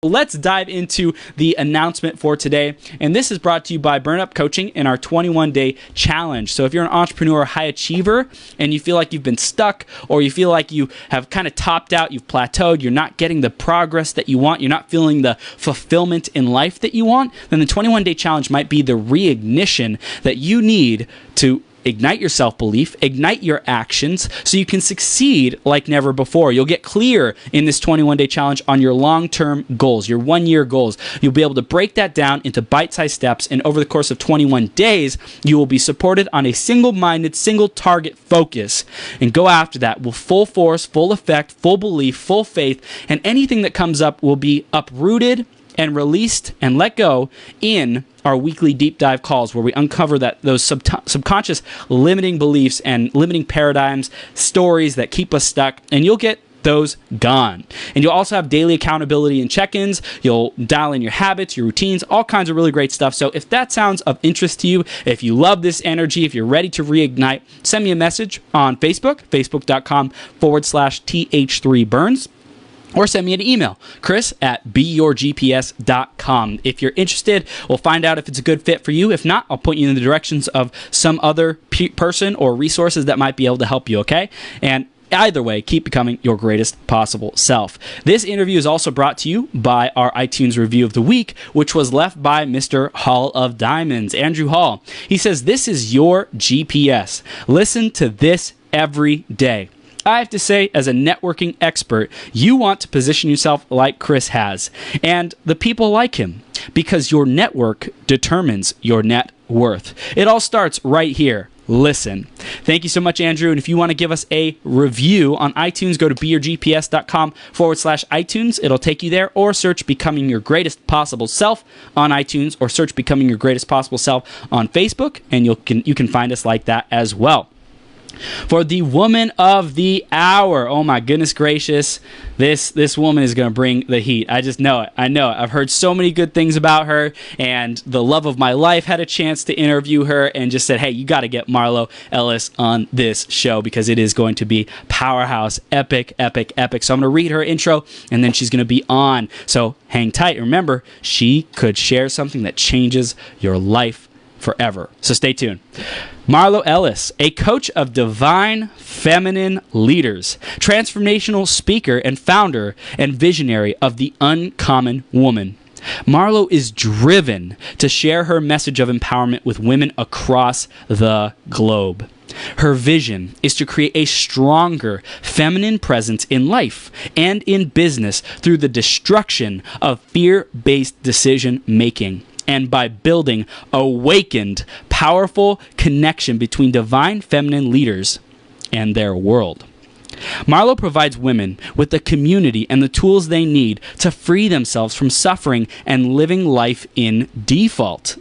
let's dive into the announcement for today. And this is brought to you by Burn Up Coaching in our 21-day challenge. So if you're an entrepreneur or high achiever and you feel like you've been stuck, or you feel like you have kind of topped out, you've plateaued, you're not getting the progress that you want, you're not feeling the fulfillment in life that you want, then the 21-day challenge might be the reignition that you need to ignite your self-belief, ignite your actions, so you can succeed like never before. You'll get clear in this 21-day challenge on your long-term goals, your one-year goals. You'll be able to break that down into bite-sized steps, and over the course of 21 days, you will be supported on a single-minded, single-target focus, and go after that with full force, full effect, full belief, full faith, and anything that comes up will be uprooted and released and let go in our weekly deep dive calls, where we uncover those subconscious limiting beliefs and limiting paradigms, stories that keep us stuck, and you'll get those gone. And you'll also have daily accountability and check-ins. You'll dial in your habits, your routines, all kinds of really great stuff. So if that sounds of interest to you, if you love this energy, if you're ready to reignite, send me a message on Facebook, facebook.com/th3burns. Or send me an email, chris@beyourgps.com. If you're interested, we'll find out if it's a good fit for you. If not, I'll point you in the directions of some other person or resources that might be able to help you, okay? And either way, keep becoming your greatest possible self. This interview is also brought to you by our iTunes review of the week, which was left by Mr. Hall of Diamonds, Andrew Hall. He says, "This is your GPS. Listen to this every day." I have to say, as a networking expert, you want to position yourself like Chris has, and the people like him, because your network determines your net worth. It all starts right here. Listen. Thank you so much, Andrew. And if you want to give us a review on iTunes, go to beyourgps.com/iTunes. It'll take you there, or search Becoming Your Greatest Possible Self on iTunes, or search Becoming Your Greatest Possible Self on Facebook, and you can find us like that as well. For the woman of the hour, oh my goodness gracious, this woman is going to bring the heat. I just know it. I know it. I've heard so many good things about her, and the love of my life had a chance to interview her and just said, hey, you got to get Marlo Ellis on this show, because it is going to be powerhouse, epic, epic, epic. So I'm going to read her intro, and then she's going to be on. So hang tight. Remember, she could share something that changes your life forever. So stay tuned. Marlo Ellis, a coach of divine feminine leaders, transformational speaker and founder and visionary of the Uncommon Woman. Marlo is driven to share her message of empowerment with women across the globe. Her vision is to create a stronger feminine presence in life and in business through the destruction of fear-based decision making, and by building awakened, powerful connection between divine feminine leaders and their world. Marlo provides women with the community and the tools they need to free themselves from suffering and living life in default.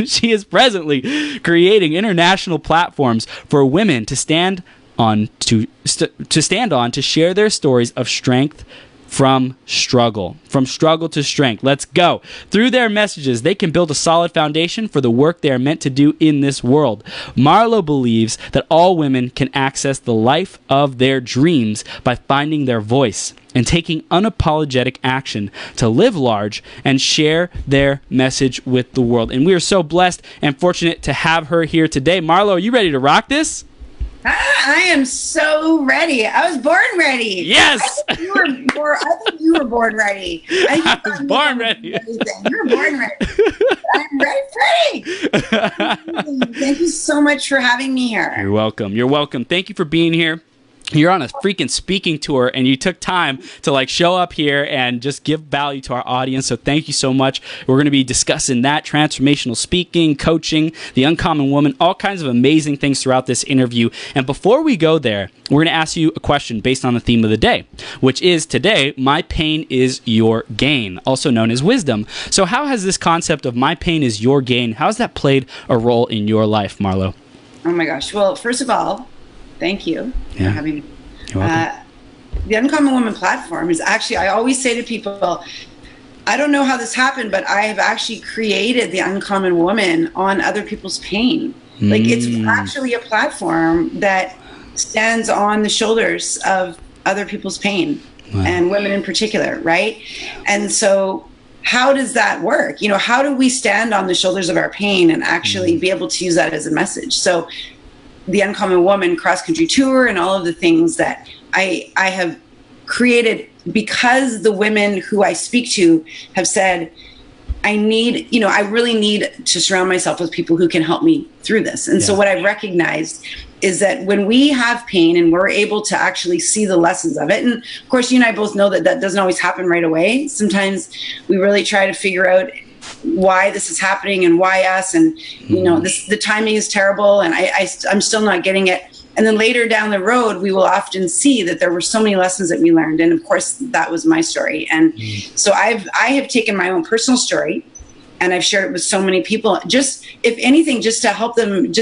She is presently creating international platforms for women to stand on to share their stories of strength from struggle to strength. Let's go. Through their messages, they can build a solid foundation for the work they are meant to do in this world. Marlo believes that all women can access the life of their dreams by finding their voice and taking unapologetic action to live large and share their message with the world. And we are so blessed and fortunate to have her here today. Marlo, are you ready to rock this? I am so ready. I was born ready. Yes. I think you were born ready. I was born ready. You were born ready. I'm ready. Thank you so much for having me here. You're welcome. You're welcome. Thank you for being here. You're on a freaking speaking tour, and you took time to show up here and just give value to our audience. So thank you so much. We're going to be discussing that, transformational speaking, coaching, the uncommon woman, all kinds of amazing things throughout this interview. And before we go there, we're going to ask you a question based on the theme of the day, which is today, my pain is your gain, also known as wisdom. So how has this concept of my pain is your gain, how has that played a role in your life, Marlo? Oh my gosh. Well, first of all, thank you for having me. You're welcome. The Uncommon Woman platform is actually, I always say to people, I don't know how this happened, but I have actually created the Uncommon Woman on other people's pain. It's actually a platform that stands on the shoulders of other people's pain. and women in particular, right? And so how does that work? You know, how do we stand on the shoulders of our pain and actually be able to use that as a message? So the Uncommon Woman cross-country tour and all of the things that I have created because the women who I speak to have said, I really need to surround myself with people who can help me through this. And so what I've recognized is that when we have pain and we're able to actually see the lessons of it, and of course, you and I both know that that doesn't always happen right away. Sometimes we really try to figure out why this is happening and why us, and you know, the timing is terrible, and I'm still not getting it. And then later down the road, we will often see that there were so many lessons that we learned. And of course, that was my story. And so I have taken my own personal story and I've shared it with so many people, just, if anything, just to help them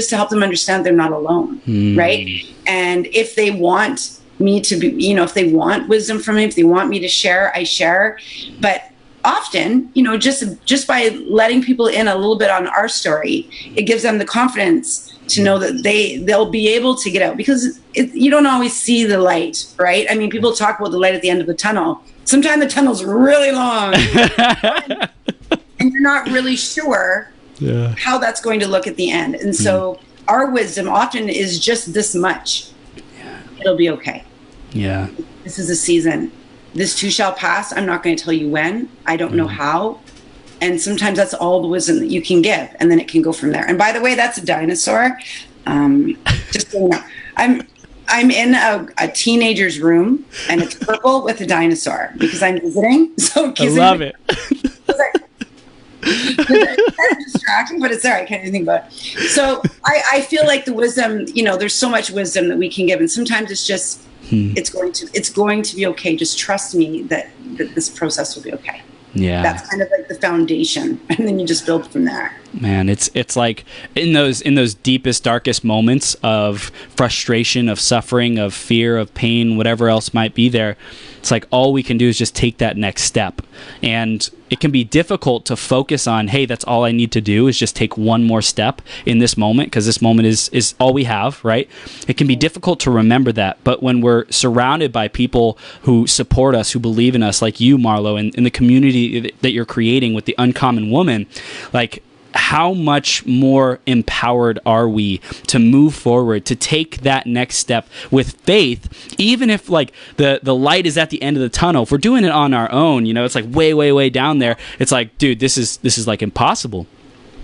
understand they're not alone. Right. And if they want me to be, you know, if they want wisdom from me, if they want me to share, I share. But often, you know, just by letting people in a little bit on our story, it gives them the confidence to know that they'll be able to get out, because you don't always see the light, right? I mean, people talk about the light at the end of the tunnel. Sometimes the tunnel's really long and you're not really sure how that's going to look at the end. And so our wisdom often is just this much. It'll be okay. Yeah. This is a season. This too shall pass. I'm not going to tell you when. I don't know how. And sometimes that's all the wisdom that you can give, and then it can go from there. And by the way, that's a dinosaur. Just so you know, I'm in a teenager's room, and it's purple with a dinosaur because I'm visiting. So I love it. It's kind of distracting, but it's all right. Can't do anything about it. So I feel like the wisdom, you know, there's so much wisdom that we can give, and sometimes it's just it's going to be okay. Just trust me that this process will be okay. Yeah, that's kind of like the foundation, and then you just build from there. Man, it's like in those deepest, darkest moments of frustration, of suffering, of fear, of pain, whatever else might be there. It's like all we can do is just take that next step. And it can be difficult to focus on, hey, that's all I need to do is just take one more step in this moment, because this moment is all we have, right? It can be difficult to remember that. But when we're surrounded by people who support us, who believe in us, like you, Marlo, and in the community that you're creating with the Uncommon Woman, like, how much more empowered are we to move forward, to take that next step with faith, even if like the light is at the end of the tunnel. If we're doing it on our own, you know, it's like way down there. It's like, dude, this is like impossible.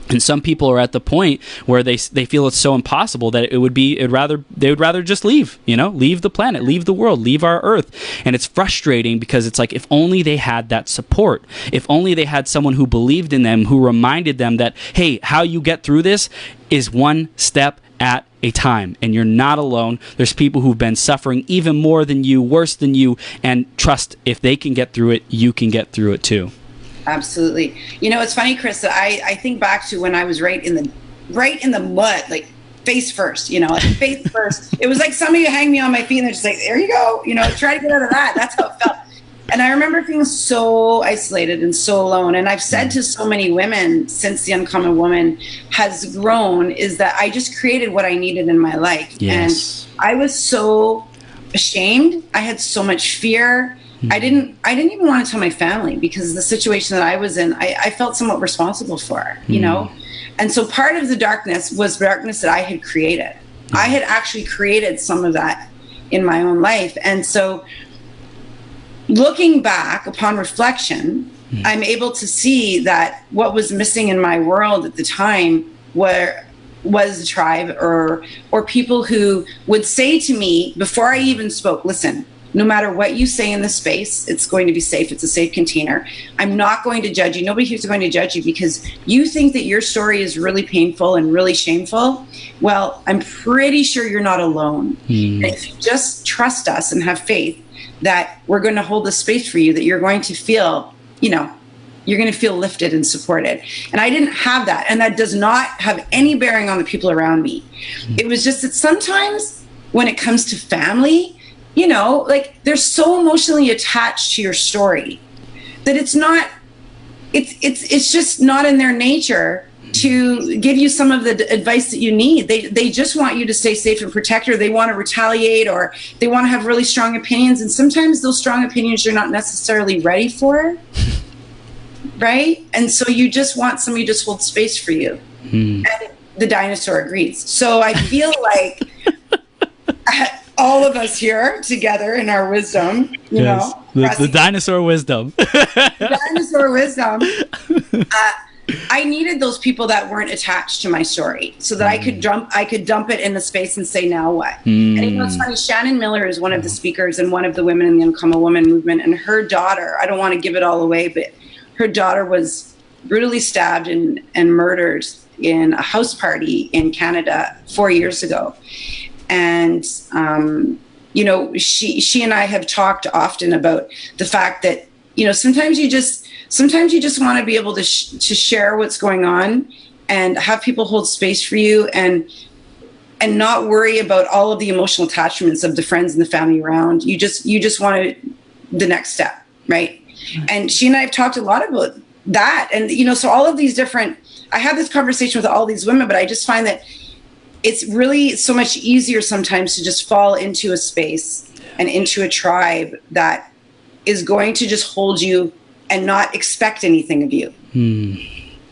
And some people are at the point where they feel it's so impossible that they would rather just leave, you know, leave the planet, leave the world, leave our earth. And it's frustrating because it's like, if only they had that support, if only they had someone who believed in them, who reminded them that, hey, how you get through this is one step at a time, and you're not alone. There's people who've been suffering even more than you, worse than you, and trust, if they can get through it, you can get through it too. Absolutely. You know, it's funny, Chris, that I think back to when I was right in the mud, like face first, you know, like face first. It was like somebody hang me on my feet and they're just like, there you go, you know, try to get out of that. That's how it felt. And I remember feeling so isolated and so alone. And I've said to so many women since the Uncommon Woman has grown, is that I just created what I needed in my life. Yes. And I was so ashamed. I had so much fear. I didn't even want to tell my family, because the situation that I was in, I felt somewhat responsible for, you know? And so part of the darkness was darkness that I had created. I had actually created some of that in my own life. And so looking back upon reflection, I'm able to see that what was missing in my world at the time was a tribe or people who would say to me before I even spoke, listen, no matter what you say in this space, it's going to be safe. It's a safe container. I'm not going to judge you. Nobody here's going to judge you because you think that your story is really painful and really shameful. Well, I'm pretty sure you're not alone. And if you just trust us and have faith that we're going to hold the space for you, that you're going to feel, you know, you're going to feel lifted and supported. And I didn't have that. And that does not have any bearing on the people around me. It was just that sometimes when it comes to family, you know, like they're so emotionally attached to your story that it's just not in their nature to give you some of the advice that you need. They just want you to stay safe and protect, or they want to retaliate, or they want to have really strong opinions. And sometimes those strong opinions you're not necessarily ready for, right? And so you just want somebody to just hold space for you. And the dinosaur agrees. So I feel like all of us here together in our wisdom, you know. The dinosaur wisdom. The dinosaur wisdom. I needed those people that weren't attached to my story, so that I could dump it in the space and say, now what? And you know, it's funny, Shannon Miller is one of the speakers and one of the women in the Uncommon Woman movement, and her daughter, I don't want to give it all away, but her daughter was brutally stabbed and murdered in a house party in Canada 4 years ago. And you know, she and I have talked often about the fact that, you know, sometimes you just want to be able to share what's going on and have people hold space for you, and not worry about all of the emotional attachments of the friends and the family around. You just want the next step, right? And she and I have talked a lot about that. And, you know, so all of these different, I have this conversation with all these women, but I just find that it's really so much easier sometimes to just fall into a space and into a tribe that is going to just hold you and not expect anything of you.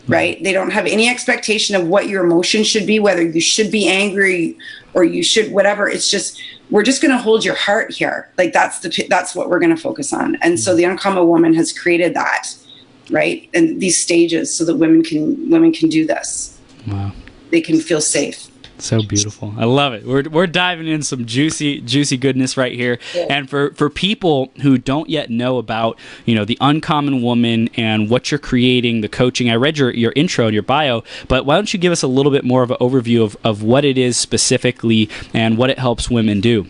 Right? They don't have any expectation of what your emotions should be, whether you should be angry or you should whatever. It's just, we're just going to hold your heart here. Like that's what we're going to focus on. And so the Uncommon Woman has created that, right? And these stages so that women can do this. Wow. They can feel safe. So beautiful. I love it. We're diving in some juicy goodness right here. Yeah. And for people who don't yet know about, you know, the Uncommon Woman and what you're creating, the coaching. I read your intro and your bio, but why don't you give us a little bit more of an overview of what it is specifically and what it helps women do?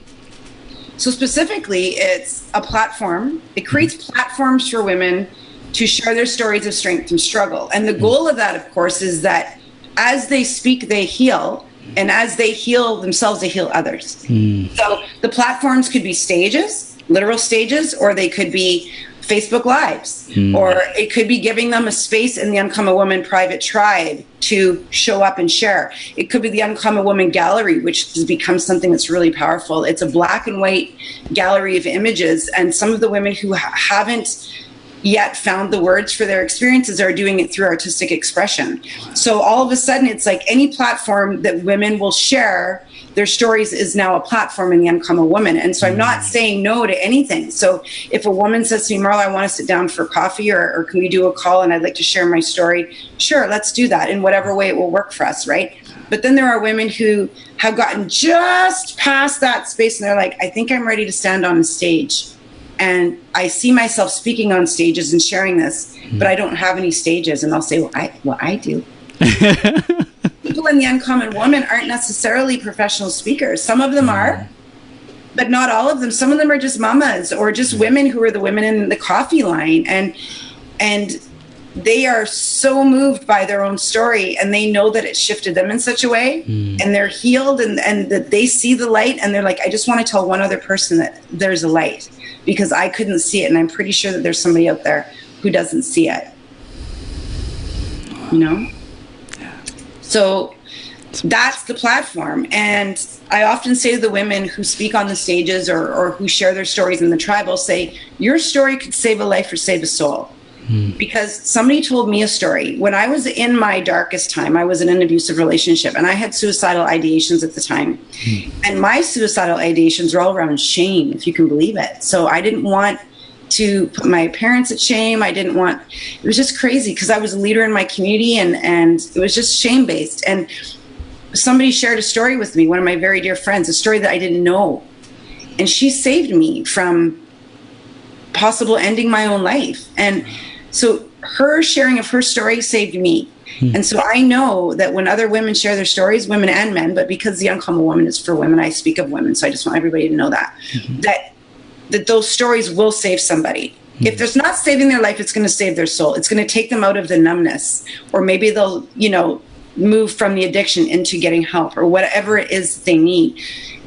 So specifically, it's a platform. It creates platforms for women to share their stories of strength and struggle. And the goal of that, of course, is that as they speak, they heal. And as they heal themselves, they heal others. So the platforms could be stages, literal stages, or they could be Facebook Lives, or it could be giving them a space in the Uncommon Woman private tribe to show up and share. It could be the Uncommon Woman Gallery, which has become something that's really powerful. It's a black and white gallery of images, and some of the women who haven't yet found the words for their experiences are doing it through artistic expression. So all of a sudden, it's like any platform that women will share their stories is now a platform in the Uncommon Woman. And so I'm not saying no to anything. So if a woman says to me, Marlo, I want to sit down for coffee, or can we do a call and I'd like to share my story? Sure, let's do that in whatever way it will work for us, right? But then there are women who have gotten just past that space and they're like, I think I'm ready to stand on a stage. And I see myself speaking on stages and sharing this, but I don't have any stages. And I'll say, well, I do. People in the Uncommon Woman aren't necessarily professional speakers. Some of them are, but not all of them. Some of them are just mamas or just women who are the women in the coffee line. And they are so moved by their own story, and they know that it shifted them in such a way, and they're healed, and that they see the light, and they're like, I just want to tell one other person that there's a light, because I couldn't see it, and I'm pretty sure that there's somebody out there who doesn't see it. You know? So that's the platform. And I often say to the women who speak on the stages or who share their stories in the tribe, I'll say, your story could save a life or save a soul. Because somebody told me a story. When I was in my darkest time, I was in an abusive relationship, and I had suicidal ideations at the time. And my suicidal ideations were all around shame, if you can believe it. So I didn't want to put my parents at shame. It was just crazy because I was a leader in my community, and it was just shame-based. And somebody shared a story with me, one of my very dear friends, a story that I didn't know. And she saved me from possible ending my own life. And so her sharing of her story saved me. And so I know that when other women share their stories, women and men, but because the Uncommon Woman is for women, I speak of women. So I just want everybody to know that, that those stories will save somebody. If there's not saving their life, it's going to save their soul. It's going to take them out of the numbness, or maybe they'll, move from the addiction into getting help, or whatever it is that they need.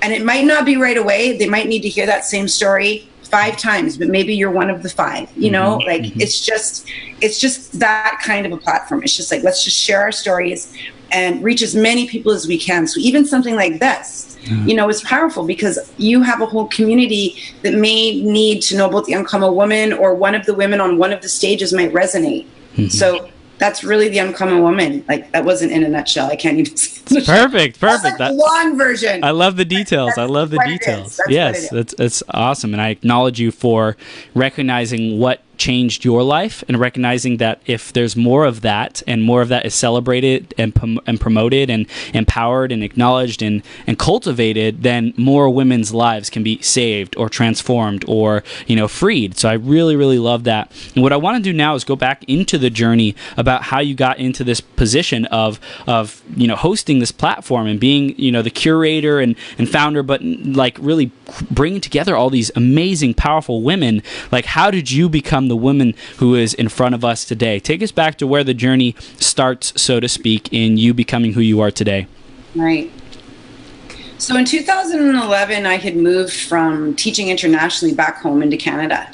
And it might not be right away. They might need to hear that same story 5 times, but maybe you're one of the 5, you know, like it's just that kind of a platform. It's just like, let's just share our stories and reach as many people as we can. So even something like this, you know, is powerful because you have a whole community that may need to know about the Uncommon Woman, or one of the women on one of the stages might resonate. So that's really the Uncommon Woman. Like, that wasn't in a nutshell. I can't even say it. Perfect. That's a long version. I love the details. I love the details. Yes, that's awesome. And I acknowledge you for recognizing what changed your life, and recognizing that if there's more of that, and more of that is celebrated and promoted and empowered and acknowledged and cultivated, then more women's lives can be saved or transformed or, you know, freed. So I really, really love that. And what I want to do now is go back into the journey about how you got into this position of you know, hosting this platform and being, you know, the curator and founder, but like really bringing together all these amazing, powerful women. Like, how did you become the woman who is in front of us today? Take us back to where the journey starts, so to speak, in you becoming who you are today. Right. So in 2011, I had moved from teaching internationally back home into Canada.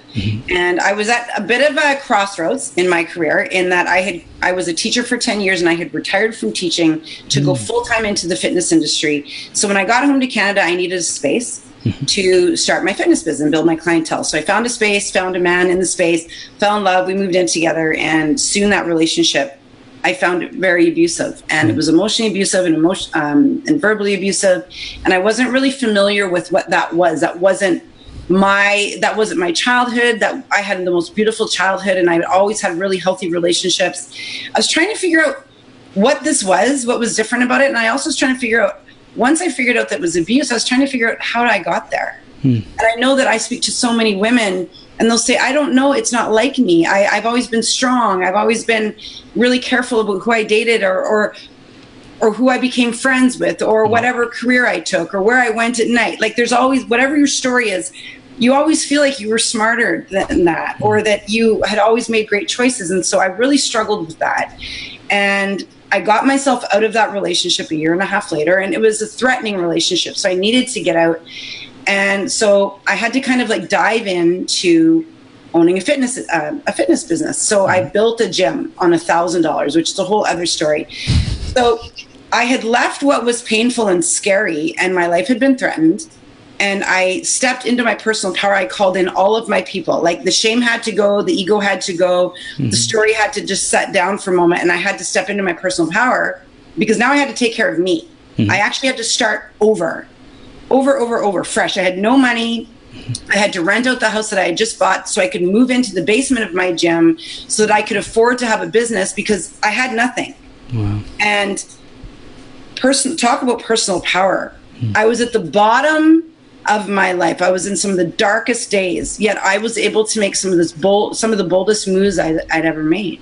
And I was at a bit of a crossroads in my career, in that I was a teacher for 10 years and I had retired from teaching to go full-time into the fitness industry. So when I got home to Canada, I needed a space to start my fitness business and build my clientele. So I found a space, found a man in the space, fell in love, we moved in together, and soon that relationship, I found it very abusive, and it was emotionally abusive and verbally abusive, and I wasn't really familiar with what that was. That wasn't my childhood. That I had the most beautiful childhood, and I always had really healthy relationships. I was trying to figure out what this was, what was different about it, and I also was trying to figure out, once I figured out that it was abuse, I was trying to figure out how I got there. And I know that I speak to so many women, and they'll say, I don't know, it's not like me. I've always been strong. I've always been really careful about who I dated or who I became friends with, or whatever career I took, or where I went at night. Like, there's always, whatever your story is, you always feel like you were smarter than that, or that you had always made great choices. And so I really struggled with that. And I got myself out of that relationship a year and a half later, and it was a threatening relationship. So I needed to get out. And so I had to kind of like dive into owning a fitness business. So I built a gym on $1,000, which is a whole other story. So I had left what was painful and scary, and my life had been threatened. And I stepped into my personal power. I called in all of my people. Like, the shame had to go, the ego had to go, the story had to just set down for a moment, and I had to step into my personal power, because now I had to take care of me. I actually had to start over, fresh. I had no money. I had to rent out the house that I had just bought so I could move into the basement of my gym so that I could afford to have a business, because I had nothing. Wow. And talk about personal power. I was at the bottom of my life. I was in some of the darkest days, yet I was able to make some of the boldest moves I'd ever made.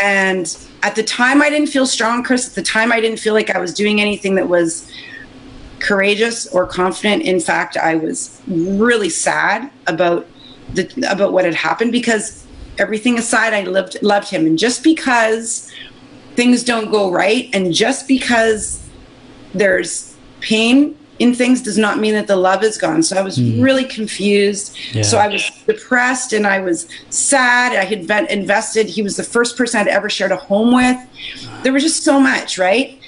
And at the time, I didn't feel strong, Chris. At the time, I didn't feel like I was doing anything that was courageous or confident. In fact, I was really sad about what had happened, because everything aside, I loved him. And just because things don't go right, and just because there's pain in things, does not mean that the love is gone. So I was really confused. Yeah. So I was depressed, and I was sad. I had invested. He was the first person I'd ever shared a home with. There was just so much, right?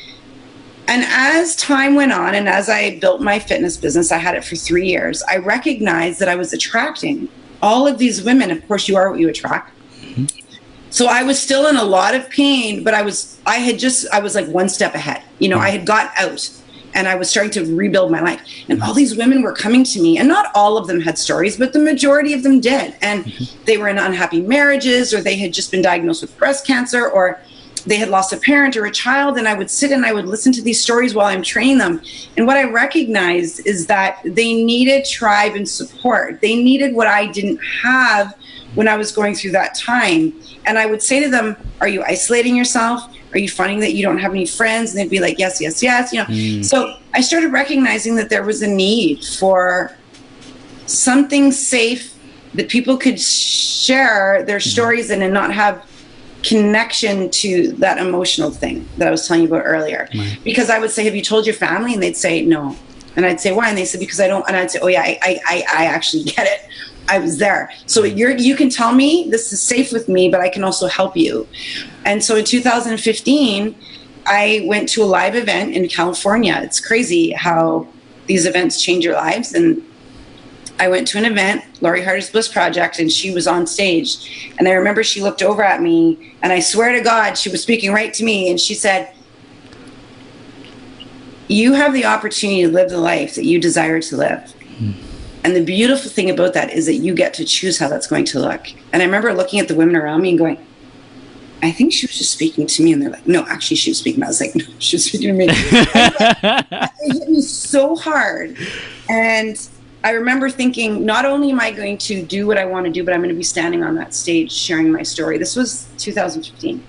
And as time went on, and as I built my fitness business, I had it for 3 years, I recognized that I was attracting all of these women. Of course, you are what you attract. So I was still in a lot of pain, but I was like one step ahead. You know, I had got out, and I was starting to rebuild my life. And all these women were coming to me, and not all of them had stories, but the majority of them did. And they were in unhappy marriages, or they had just been diagnosed with breast cancer, or they had lost a parent or a child. And I would sit and I would listen to these stories while I'm training them. And what I recognized is that they needed tribe and support. They needed what I didn't have when I was going through that time. And I would say to them, are you isolating yourself? Are you finding that you don't have any friends? And they'd be like, yes, yes, yes. You know. So I started recognizing that there was a need for something safe that people could share their stories in, and not have connection to that emotional thing that I was telling you about earlier. Because I would say, have you told your family? And they'd say, no. And I'd say, why? And they said, because I don't. And I'd say, oh yeah, I actually get it. I was there. So you can tell me this is safe with me, but I can also help you. And so in 2015, I went to a live event in California. It's crazy how these events change your lives. And I went to an event, Lori Harder's Bliss Project, and she was on stage. And I remember she looked over at me, and I swear to God, she was speaking right to me. And she said, you have the opportunity to live the life that you desire to live. And the beautiful thing about that is that you get to choose how that's going to look. And I remember looking at the women around me and going, I think she was just speaking to me. And they're like, no, actually she was speaking. I was like, no, she was speaking to me. It hit me so hard. And I remember thinking, not only am I going to do what I want to do, but I'm going to be standing on that stage sharing my story. This was 2015.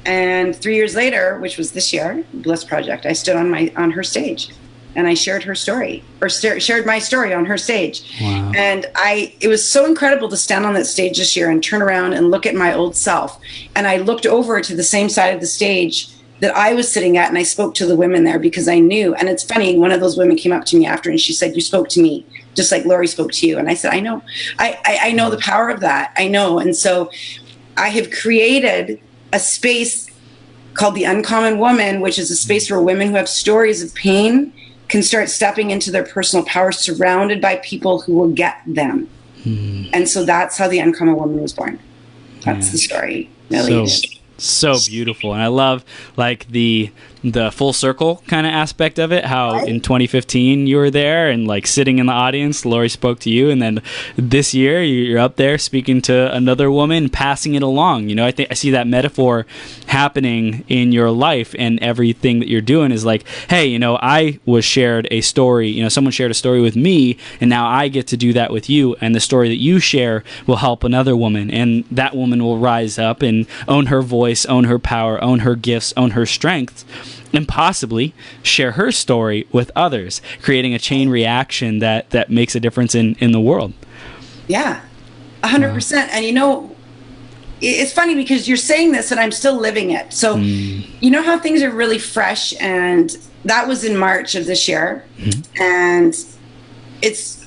And 3 years later, which was this year, Bliss Project, I stood on her stage. And I shared her story, or shared my story on her stage. Wow. And it was so incredible to stand on that stage this year and turn around and look at my old self. And I looked over to the same side of the stage that I was sitting at, and I spoke to the women there because I knew. And it's funny, one of those women came up to me after and she said, you spoke to me just like Lori spoke to you. And I said, I know. I know the power of that. I know. And so I have created a space called the Uncommon Woman, which is a space where women who have stories of pain can start stepping into their personal power, surrounded by people who will get them. And so that's how the Uncommon Woman was born. That's the story. So beautiful. And I love like the full circle kind of aspect of it, how in 2015 you were there and like sitting in the audience, Lori spoke to you, and then this year you're up there speaking to another woman, passing it along. You know, I think I see that metaphor happening in your life, and everything that you're doing is like, hey, you know, I was shared a story, you know, someone shared a story with me, and now I get to do that with you, and the story that you share will help another woman, and that woman will rise up and own her voice, own her power, own her gifts, own her strengths, and possibly share her story with others, creating a chain reaction that makes a difference in the world. Yeah, 100%. And you know, it's funny because you're saying this and I'm still living it. So you know how things are really fresh, and that was in March of this year. And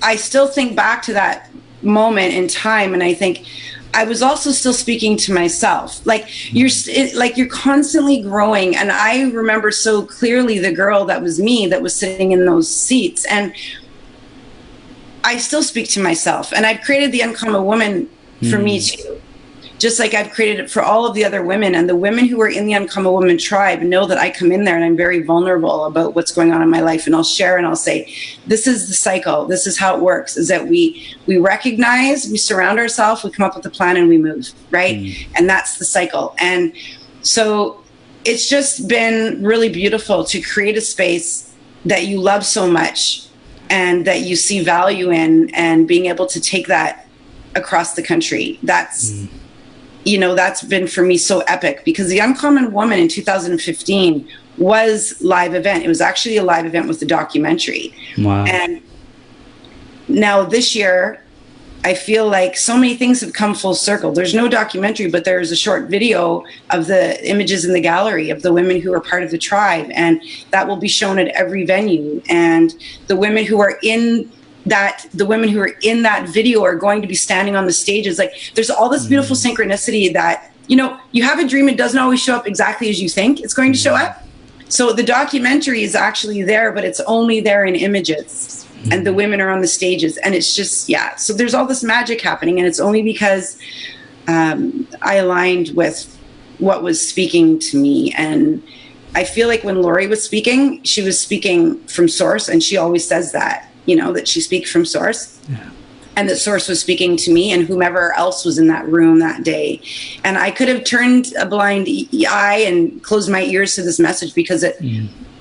I still think back to that moment in time, and I think I was also still speaking to myself. Like you're constantly growing. And I remember so clearly the girl that was me that was sitting in those seats. And I still speak to myself. And I've created the Uncommon Woman for me too. Just like I've created it for all of the other women. And the women who are in the Uncommon Woman tribe know that I come in there and I'm very vulnerable about what's going on in my life. And I'll share and I'll say, this is the cycle. This is how it works, is that we recognize, we surround ourselves, we come up with a plan, and we move, right? And that's the cycle. And so it's just been really beautiful to create a space that you love so much and that you see value in, and being able to take that across the country. That's... you know, that's been for me so epic, because the Uncommon Woman in 2015 was live event. It was actually a live event with the documentary. Wow. And now this year, I feel like so many things have come full circle. There's no documentary, but there's a short video of the images in the gallery of the women who are part of the tribe. And that will be shown at every venue. And the women who are in that video are going to be standing on the stages. Like there's all this beautiful synchronicity that, you know, you have a dream, it doesn't always show up exactly as you think it's going to show up. So the documentary is actually there, but it's only there in images, and the women are on the stages, and it's just, yeah. So there's all this magic happening, and it's only because I aligned with what was speaking to me. And I feel like when Lori was speaking, she was speaking from source, and she always says that, you know, that she speaks from source. And the source was speaking to me and whomever else was in that room that day. And I could have turned a blind eye and closed my ears to this message, because it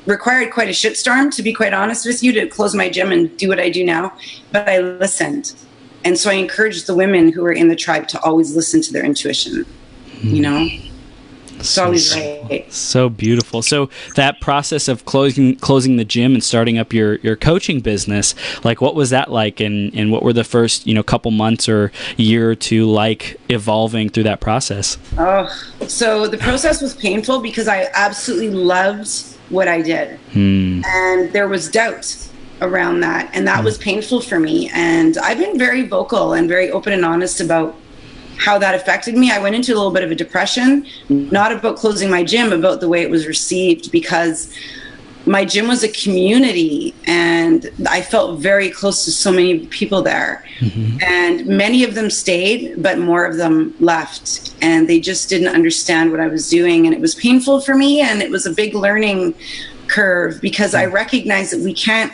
required quite a shitstorm, to be quite honest with you, to close my gym and do what I do now. But I listened. And so I encouraged the women who are in the tribe to always listen to their intuition, you know? It's always right. So beautiful. So that process of closing the gym and starting up your coaching business, like what was that like, and what were the first, you know, couple months or year or two like evolving through that process? So the process was painful because I absolutely loved what I did. And there was doubt. around that. And that was painful for me. And I've been very vocal and very open and honest about how that affected me. I went into a little bit of a depression, not about closing my gym, about the way it was received, because my gym was a community and I felt very close to so many people there. And many of them stayed, but more of them left, and they just didn't understand what I was doing. And it was painful for me, and it was a big learning curve, because I recognized that we can't,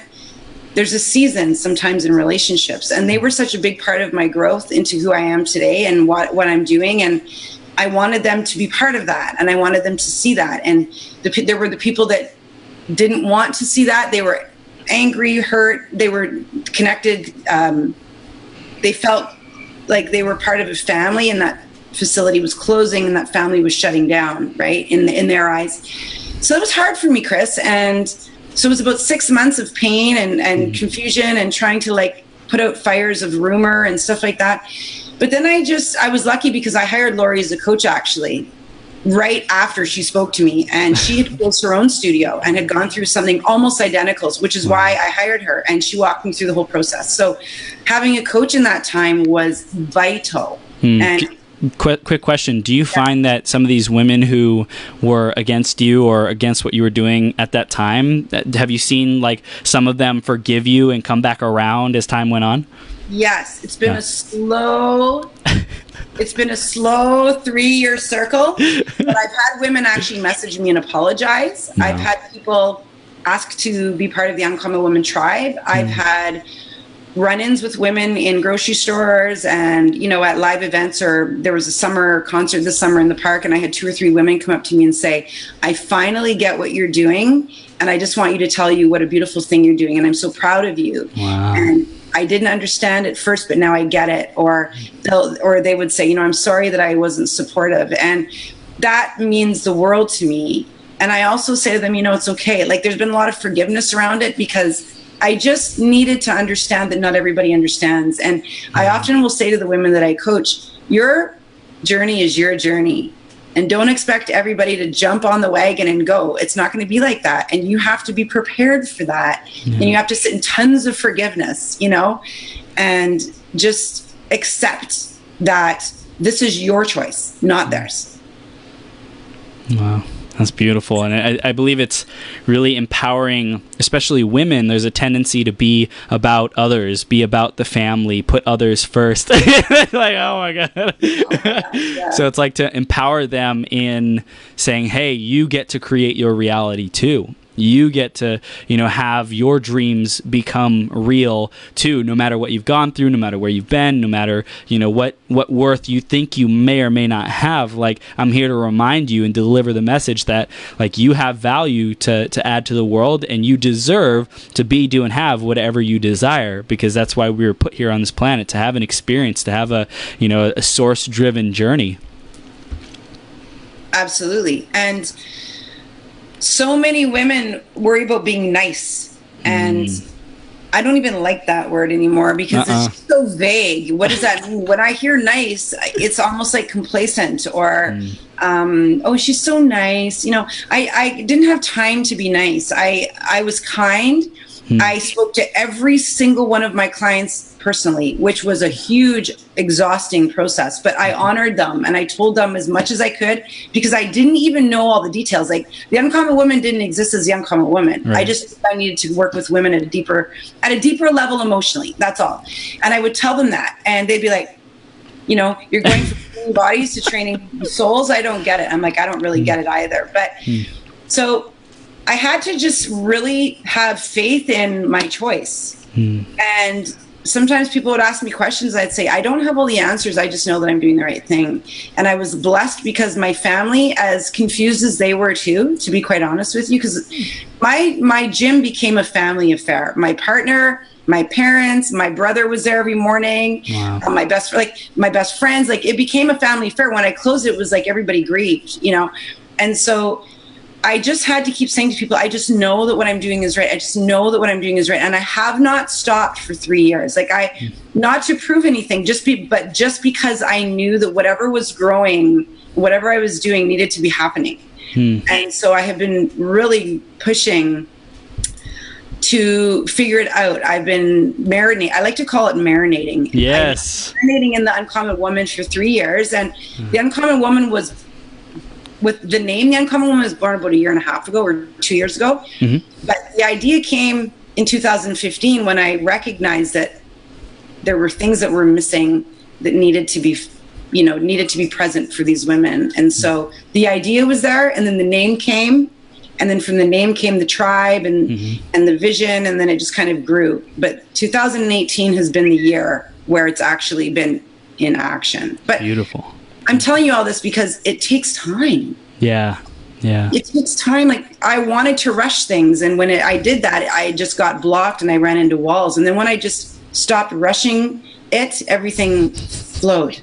there's a season sometimes in relationships, and they were such a big part of my growth into who I am today and what I'm doing. And I wanted them to be part of that, and I wanted them to see that. And there were the people that didn't want to see that. They were angry, hurt, they were connected. They felt like they were part of a family, and that facility was closing and that family was shutting down, right, in their eyes. So it was hard for me, Chris. And so it was about 6 months of pain and confusion and trying to like put out fires of rumor and stuff like that. But then I was lucky because I hired Lori as a coach, actually, right after she spoke to me, and she had closed her own studio and had gone through something almost identical, which is why I hired her, and she walked me through the whole process. So having a coach in that time was vital. And quick question. Do you find that some of these women who were against you or against what you were doing at that time, have you seen like some of them forgive you and come back around as time went on? Yes, it's been a slow 3-year circle, but I've had women actually message me and apologize. No. I've had people ask to be part of the Uncommon Woman tribe. I've had run-ins with women in grocery stores and, you know, at live events, or there was a summer concert this summer in the park, and I had 2 or 3 women come up to me and say, I finally get what you're doing, and I just want you to tell you what a beautiful thing you're doing, and I'm so proud of you. Wow. And I didn't understand at first, but now I get it. Or they would say, you know, I'm sorry that I wasn't supportive. And that means the world to me. And I also say to them, you know, it's okay. Like, there's been a lot of forgiveness around it, because I just needed to understand that not everybody understands. And I often will say to the women that I coach, your journey is your journey. And don't expect everybody to jump on the wagon and go. It's not going to be like that. And you have to be prepared for that. And you have to sit in tons of forgiveness, you know, and just accept that this is your choice, not theirs. Wow. That's beautiful. And I believe it's really empowering, especially women. There's a tendency to be about others, be about the family, put others first. Like, oh my God. Yeah. So it's like to empower them in saying, hey, you get to create your reality too. You get to, you know, have your dreams become real too, no matter what you've gone through, no matter where you've been, no matter, you know, what worth you think you may or may not have. Like, I'm here to remind you and deliver the message that, like, you have value to add to the world, and you deserve to be, do, and have whatever you desire, because that's why we were put here on this planet, to have an experience, to have a, you know, a source-driven journey. Absolutely. And so many women worry about being nice, and I don't even like that word anymore, because it's just so vague. What does that mean? When I hear nice, it's almost like complacent, or oh, she's so nice. You know, I didn't have time to be nice. I was kind. I spoke to every single one of my clients personally, which was a huge, exhausting process. But I honored them, and I told them as much as I could, because I didn't even know all the details. Like, the Uncommon Woman didn't exist as the Uncommon Woman. Right. I needed to work with women at a deeper level emotionally. That's all. And I would tell them that, and they'd be like, you know, you're going from training bodies to training souls. I don't get it. I'm like, I don't really get it either. But so I had to just really have faith in my choice. And sometimes people would ask me questions. I'd say, I don't have all the answers. I just know that I'm doing the right thing. And I was blessed, because my family, as confused as they were too, to be quite honest with you, because my gym became a family affair. My partner, my parents, my brother was there every morning. Wow. My best friends, like, it became a family affair. When I closed, it was like everybody grieved, you know? And so I just had to keep saying to people, I just know that what I'm doing is right. I just know that what I'm doing is right. And I have not stopped for 3 years. Like, not to prove anything, but just because I knew that whatever was growing, whatever I was doing needed to be happening. And so I have been really pushing to figure it out. I've been marinating. I like to call it marinating. Yes. Marinating in the Uncommon Woman for 3 years. And the Uncommon Woman was, with the name, the Uncommon Woman was born about 1.5 years ago or 2 years ago. But the idea came in 2015 when I recognized that there were things that were missing that needed to be, needed to be present for these women. And so the idea was there, and then the name came. And then from the name came the tribe and the vision, and then it just kind of grew. But 2018 has been the year where it's actually been in action. But beautiful. I'm telling you all this because it takes time. Yeah. It takes time. Like, I wanted to rush things, and when I did that, I just got blocked and I ran into walls. And then when I just stopped rushing it, everything flowed.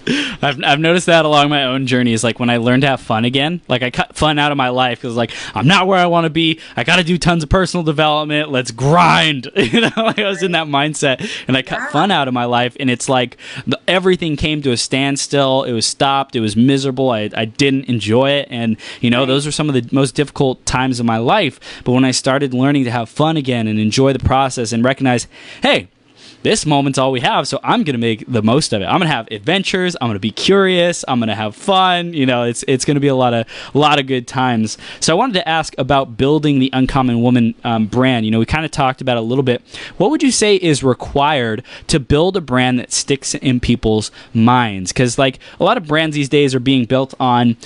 I've noticed that along my own journey is like when I learned to have fun again, like I cut fun out of my life because like I'm not where I want to be. I got to do tons of personal development. Let's grind. Like I was in that mindset, and I cut fun out of my life, and it's like everything came to a standstill. It was stopped. It was miserable. I didn't enjoy it, and those were some of the most difficult times of my life. But when I started learning to have fun again and enjoy the process and recognize, hey, this moment's all we have, so I'm going to make the most of it. I'm going to have adventures. I'm going to be curious. I'm going to have fun. It's going to be a lot of good times. So I wanted to ask about building the Uncommon Woman brand. We kind of talked about it a little bit. What would you say is required to build a brand that sticks in people's minds? Because like a lot of brands these days are being built on,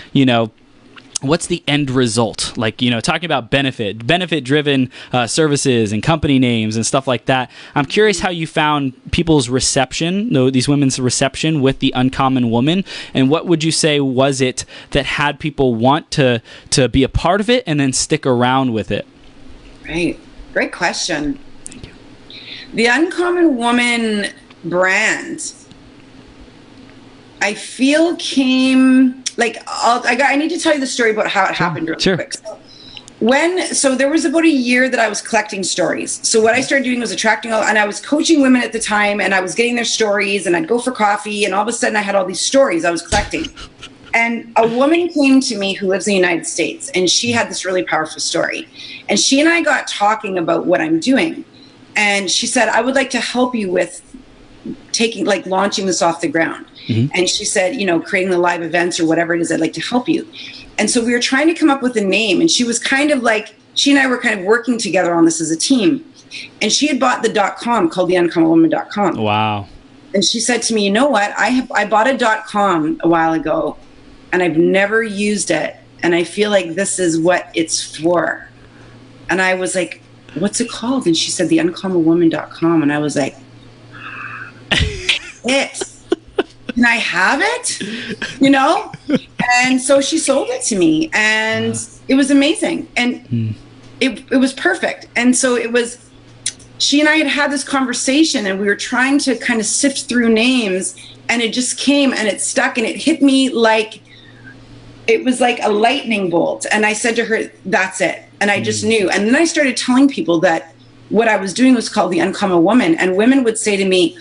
what's the end result? Like, talking about benefit-driven services and company names and stuff like that. I'm curious how you found people's reception, these women's reception with the Uncommon Woman, and what would you say was it that had people want to be a part of it and then stick around with it? Right. Great question. Thank you. The Uncommon Woman brand, I feel came... I need to tell you the story about how it happened real quick. So there was about a year that I was collecting stories. So what I started doing was attracting and I was coaching women at the time, and I was getting their stories, and I'd go for coffee, and all of a sudden I had all these stories I was collecting. And a woman came to me who lives in the United States, and she had this really powerful story. And she and I got talking about what I'm doing. And she said, I would like to help you with launching this off the ground. And she said, creating the live events or whatever it is, I'd like to help you. And so we were trying to come up with a name, and she was kind of like, she and I were kind of working together on this as a team. And she had bought the .com called theUncommonWoman.com. Wow. And she said to me, you know what? I bought a .com a while ago, and I've never used it. And I feel like this is what it's for. And I was like, what's it called? And she said, theUncommonWoman.com. And I was like, can I have it? And so she sold it to me, and it was amazing, and it was perfect. And so she and I had this conversation, and we were trying to kind of sift through names, and it just came, and it stuck, and it hit me like it was like a lightning bolt. And I said to her, that's it. And I just knew. And then I started telling people that what I was doing was called the Uncommon Woman, and women would say to me,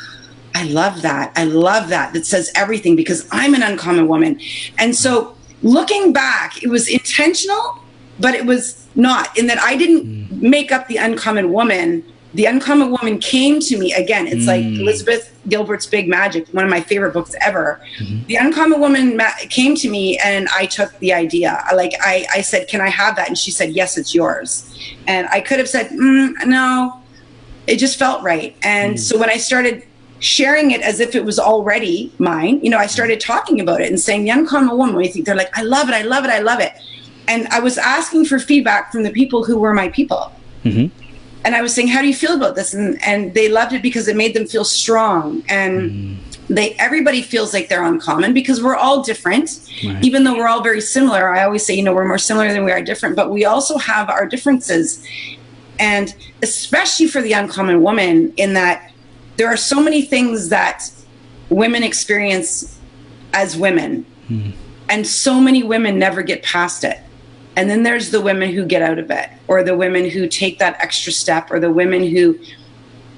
I love that. I love that. That says everything, because I'm an uncommon woman. And so looking back, it was intentional, but it was not, in that I didn't make up the Uncommon Woman. The Uncommon Woman came to me again. It's like Elizabeth Gilbert's Big Magic, one of my favorite books ever. The Uncommon Woman came to me, and I took the idea. I said, can I have that? And she said, yes, it's yours. And I could have said, no, it just felt right. And so when I started sharing it as if it was already mine, I started talking about it and saying, the Uncommon Woman, what do you think? They're like, I love it, I love it, I love it. And I was asking for feedback from the people who were my people. And I was saying, how do you feel about this? And they loved it because it made them feel strong. And everybody feels like they're uncommon, because we're all different. Right. Even though we're all very similar. I always say, we're more similar than we are different, but we also have our differences. And especially for the Uncommon Woman, in that there are so many things that women experience as women, and so many women never get past it. And then there's the women who get out of it, or the women who take that extra step, or the women who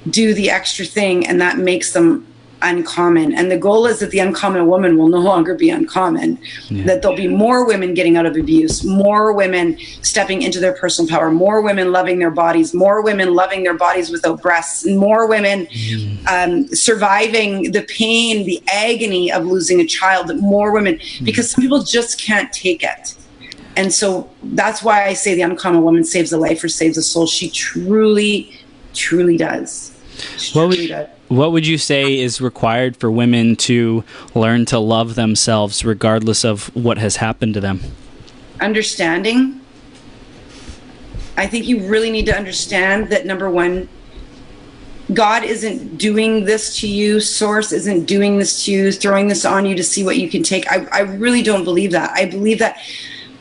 do the extra thing, and that makes them uncommon. And the goal is that the uncommon woman will no longer be uncommon, that there'll be more women getting out of abuse, more women stepping into their personal power, more women loving their bodies, more women loving their bodies without breasts, and more women surviving the pain, the agony of losing a child, more women, because some people just can't take it. And so that's why I say the uncommon woman saves a life or saves a soul. She truly, truly does. What would you say is required for women to learn to love themselves regardless of what has happened to them? Understanding. I think you really need to understand that, number one, God isn't doing this to you. Source isn't doing this to you, throwing this on you to see what you can take. I really don't believe that. I believe that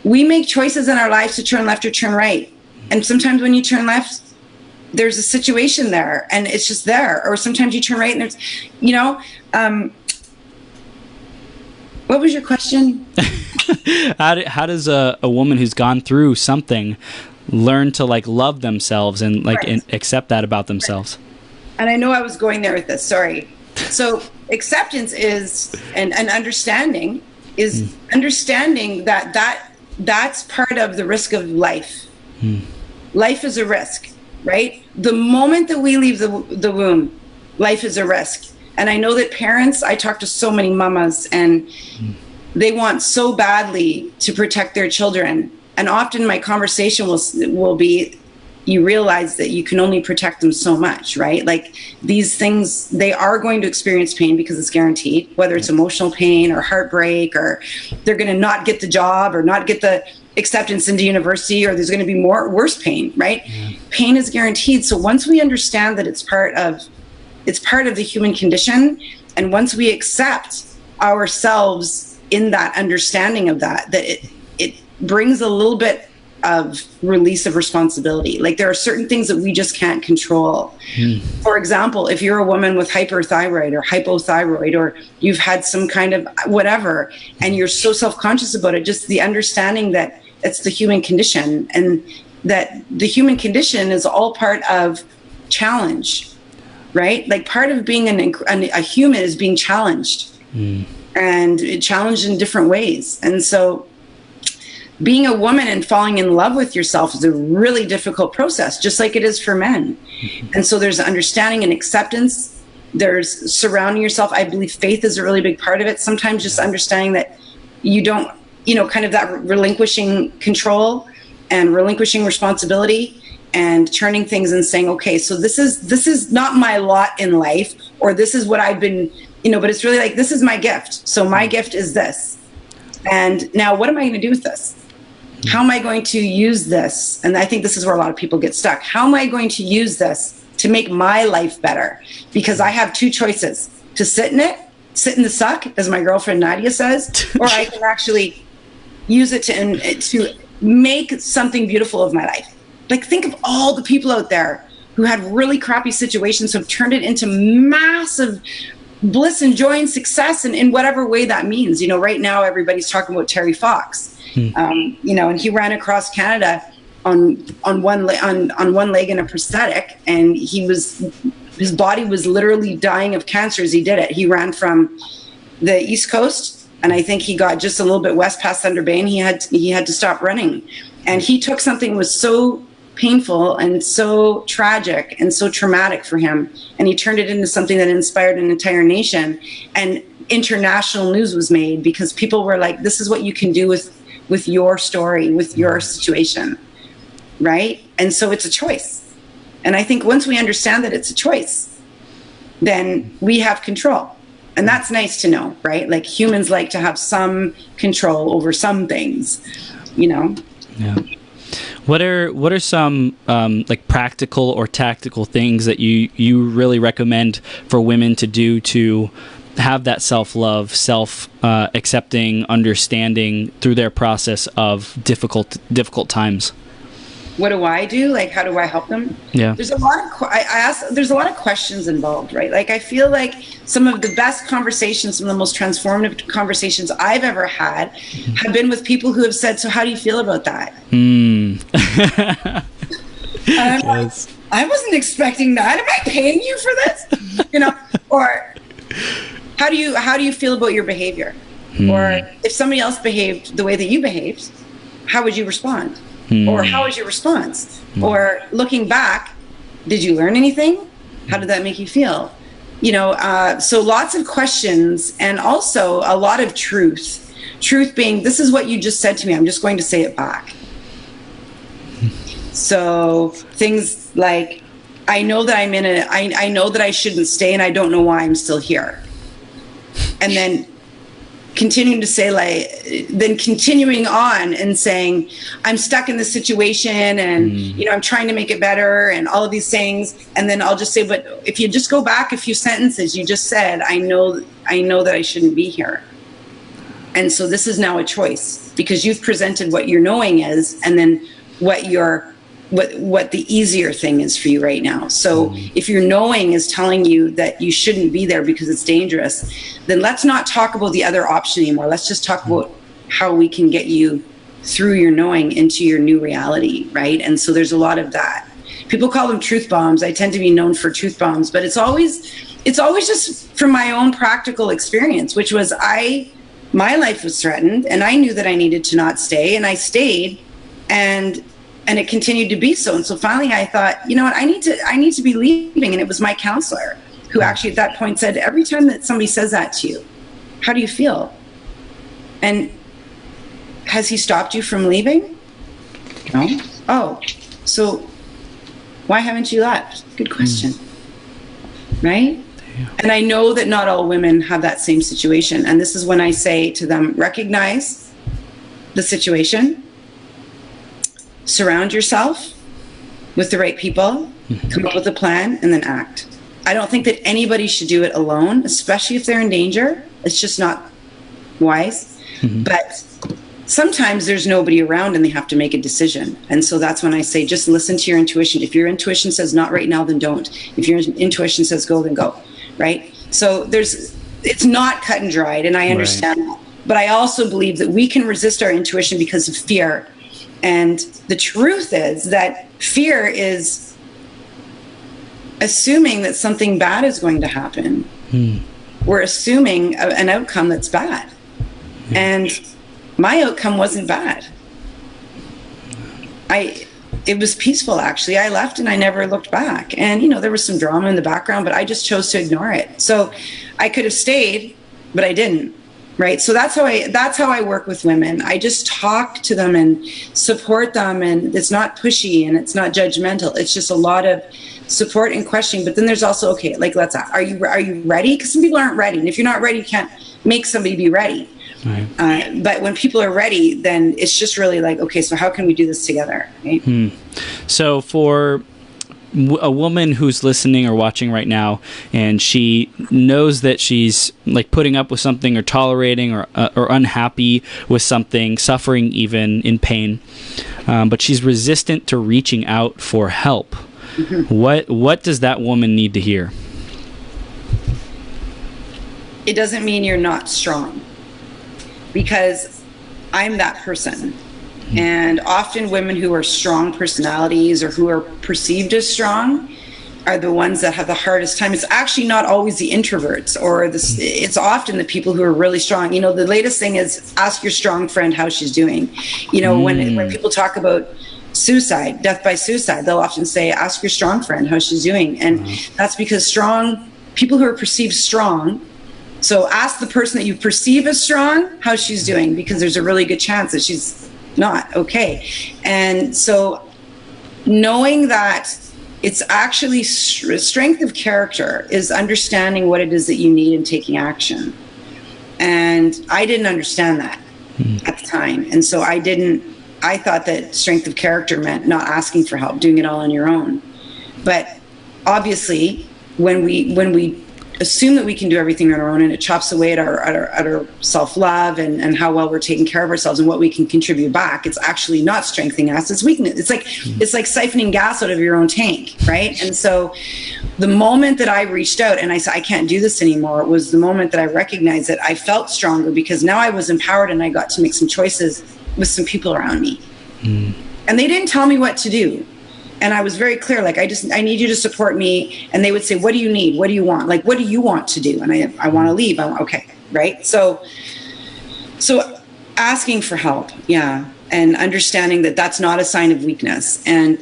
we make choices in our lives to turn left or turn right. And sometimes when you turn left, there's a situation there and it's just there. Or sometimes you turn right and there's, what was your question? How does a woman who's gone through something learn to love themselves and and accept that about themselves? And I know I was going there with this, sorry. So acceptance is, and understanding is understanding that's part of the risk of life. Life is a risk, right? The moment that we leave the womb, life is a risk. And I know that parents, I talk to so many mamas, and they want so badly to protect their children. And often my conversation will be, you realize that you can only protect them so much, right? Like these things, they are going to experience pain because it's guaranteed, whether it's emotional pain or heartbreak, or they're going to not get the job or not get the acceptance into university, or there's going to be worse pain, right? Pain is guaranteed. So once we understand that it's part of the human condition, and once we accept ourselves in that understanding of that it brings a little bit of release of responsibility. Like there are certain things that we just can't control. For example, if you're a woman with hyperthyroid or hypothyroid, or you've had some kind of whatever, and you're so self-conscious about it, just the understanding that it's the human condition, and that the human condition is all part of challenge, right? Like part of being a human is being challenged, and challenged in different ways. And so being a woman and falling in love with yourself is a really difficult process, just like it is for men. And so there's understanding and acceptance. There's surrounding yourself. I believe faith is a really big part of it. Sometimes just understanding that you don't, kind of that relinquishing control and relinquishing responsibility and turning things and saying, okay, so this is not my lot in life, or this is what I've been, but it's really like, this is my gift. So my gift is this. And now what am I going to do with this? How am I going to use this? And I think this is where a lot of people get stuck. How am I going to use this to make my life better? Because I have two choices: to sit in the suck, as my girlfriend Nadia says, or I can actually use it to make something beautiful of my life. Like think of all the people out there who had really crappy situations, who have turned it into massive bliss and joy and success, and in whatever way that means. Right now everybody's talking about Terry Fox. And he ran across Canada on one leg in a prosthetic, and his body was literally dying of cancer as he did it. He ran from the East Coast, and I think he got just a little bit west past Thunder Bay, and he had to stop running. And he took something that was so painful and so tragic and so traumatic for him, and he turned it into something that inspired an entire nation. And international news was made because people were like, this is what you can do with your story, with your situation, right? And so it's a choice. And I think once we understand that it's a choice, then we have control. And that's nice to know, right? Like humans like to have some control over some things, Yeah. What are some practical or tactical things that you really recommend for women to do to have that self-love, accepting, understanding through their process of difficult times? What do I do? Like, how do I help them? Yeah. There's a lot of questions involved, right? Like, I feel like some of the best conversations, some of the most transformative conversations I've ever had have been with people who have said, so how do you feel about that? Yes. I wasn't expecting that. Am I paying you for this? Or How do you feel about your behavior? Or if somebody else behaved the way that you behaved, how would you respond? Or how was your response? Or looking back, did you learn anything? How did that make you feel? You know, so lots of questions, and also a lot of truth. Truth being, this is what you just said to me, I'm just going to say it back. So things like, I know that I know that I shouldn't stay, and I don't know why I'm still here. And then continuing to say, like, then continuing on and saying, I'm stuck in this situation, and you know, I'm trying to make it better, and all of these things. And then I'll just say, but if you just go back a few sentences, you just said, I know that I shouldn't be here. And so this is now a choice, because you've presented what your knowing is, and then what the easier thing is for you right now. So if your knowing is telling you that you shouldn't be there because it's dangerous, then let's not talk about the other option anymore. Let's just talk about how we can get you through your knowing into your new reality, right? And so there's a lot of that. People call them truth bombs. I tend to be known for truth bombs, but it's always just from my own practical experience, which was my life was threatened, and I knew that I needed to not stay, and I stayed, and it continued to be so. And so finally I thought, you know what, I need to be leaving. And it was my counselor who actually at that point said, every time that somebody says that to you, how do you feel? And has he stopped you from leaving? No. Oh, so why haven't you left? Good question. Right? And I know that not all women have that same situation. And this is when I say to them, recognize the situation, surround yourself with the right people, come up with a plan, and then act. I don't think that anybody should do it alone, especially if they're in danger. It's just not wise. But sometimes there's nobody around and they have to make a decision. And so that's when I say, just listen to your intuition. If your intuition says not right now, then don't. If your intuition says go, then go. Right? So it's not cut and dried, and I understand that. But I also believe that we can resist our intuition because of fear. And the truth is that fear is assuming that something bad is going to happen. We're assuming an outcome that's bad. And my outcome wasn't bad. It was peaceful, actually. I left and I never looked back. And, you know, there was some drama in the background, but I just chose to ignore it. So I could have stayed, but I didn't. Right. So that's how I work with women. I just talk to them and support them, and it's not pushy and it's not judgmental. It's just a lot of support and questioning. But then there's also, okay, like, are you ready? Because some people aren't ready. And if you're not ready, you can't make somebody be ready. Right. But when people are ready, then it's just really like, okay, so how can we do this together? Right? So for a woman who's listening or watching right now, and she knows that she's like putting up with something or tolerating or unhappy with something, suffering even in pain, but she's resistant to reaching out for help. What does that woman need to hear? It doesn't mean you're not strong, because I'm that person. And often women who are strong personalities or who are perceived as strong are the ones that have the hardest time. It's actually not always the introverts, or it's often the people who are really strong. You know, the latest thing is ask your strong friend how she's doing. You know, when people talk about suicide, death by suicide, they'll often say, ask your strong friend how she's doing. And that's because people who are perceived strong, so ask the person that you perceive as strong how she's doing, because there's a really good chance that she's not okay. And so knowing that it's actually strength of character is understanding what it is that you need and taking action. And I didn't understand that at the time. And so I thought that strength of character meant not asking for help, doing it all on your own. But obviously when we assume that we can do everything on our own, and it chops away at our self-love and how well we're taking care of ourselves and what we can contribute back, it's actually not strengthening us, it's weakness. It's like siphoning gas out of your own tank, right? And so the moment that I reached out and I said, I can't do this anymore, was the moment that I recognized that I felt stronger, because now I was empowered and I got to make some choices with some people around me. And they didn't tell me what to do. And I was very clear, like, I need you to support me. And they would say, what do you need? What do you want? Like, what do you want to do? And I want to leave. Okay. Right. So asking for help. Yeah. And understanding that that's not a sign of weakness. And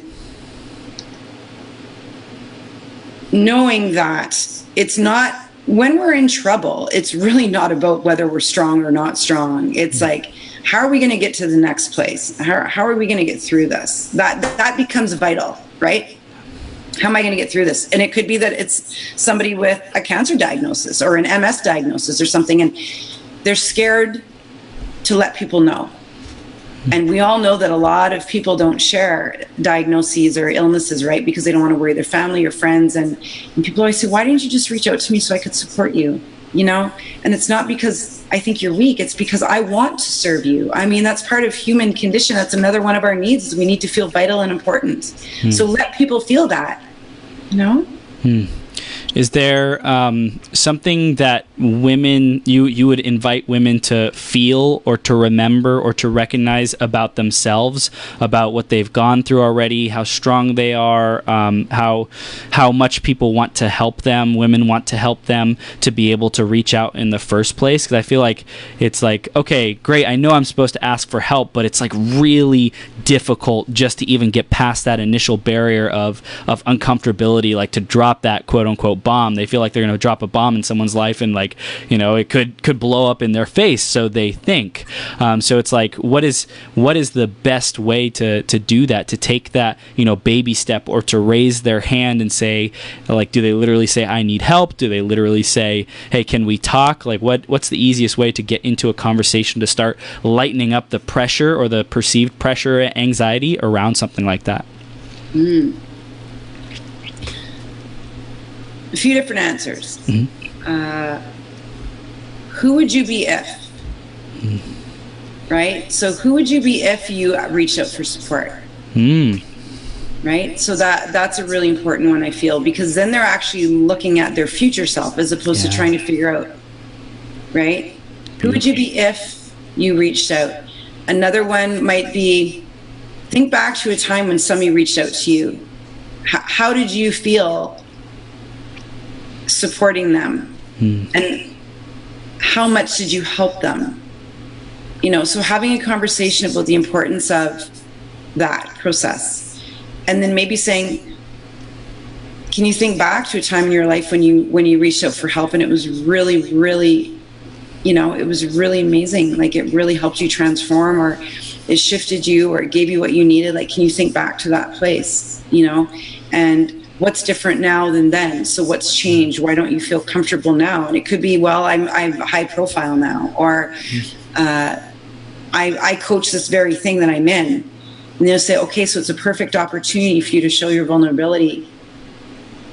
knowing that it's not, when we're in trouble, it's really not about whether we're strong or not strong. It's like, how are we going to get to the next place? How are we going to get through this? That becomes vital, right? How am I going to get through this? And it could be that it's somebody with a cancer diagnosis or an MS diagnosis or something, and they're scared to let people know. And we all know that a lot of people don't share diagnoses or illnesses, right? Because they don't want to worry their family or friends. And people always say, why didn't you just reach out to me so I could support you? You know? And it's not because I think you're weak. It's because I want to serve you. I mean, that's part of human condition. That's another one of our needs, is we need to feel vital and important. So let people feel that, you know? Is there something that women, you would invite women to feel or to remember or to recognize about themselves, about what they've gone through already, how strong they are, how much people want to help them, women want to help them to be able to reach out in the first place? Because I feel like it's like, okay, great, I know I'm supposed to ask for help, but it's like really difficult just to even get past that initial barrier of uncomfortability, like to drop that quote unquote bomb. They feel like they're going to drop a bomb in someone's life, and like, you know, it could blow up in their face, so they think. So it's like, what is the best way to do that, to take that, you know, baby step, or to raise their hand and say, like, do they literally say, I need help? Do they literally say, hey, can we talk? Like, what's the easiest way to get into a conversation to start lightening up the pressure or the perceived pressure and anxiety around something like that? A few different answers. Who would you be if? Right? So who would you be if you reached out for support? Right? So that's a really important one, I feel, because then they're actually looking at their future self as opposed to trying to figure out, right? Who would you be if you reached out? Another one might be, think back to a time when somebody reached out to you. How did you feel supporting them? And how much did you help them? You know, so having a conversation about the importance of that process, and then maybe saying, can you think back to a time in your life when you reached out for help and it was really, really, you know, it was really amazing, like it really helped you transform, or it shifted you, or it gave you what you needed? Like, can you think back to that place, you know? And what's different now than then? So what's changed? Why don't you feel comfortable now? And it could be, well, I'm high profile now, or I coach this very thing that I'm in. And they'll say, okay, so it's a perfect opportunity for you to show your vulnerability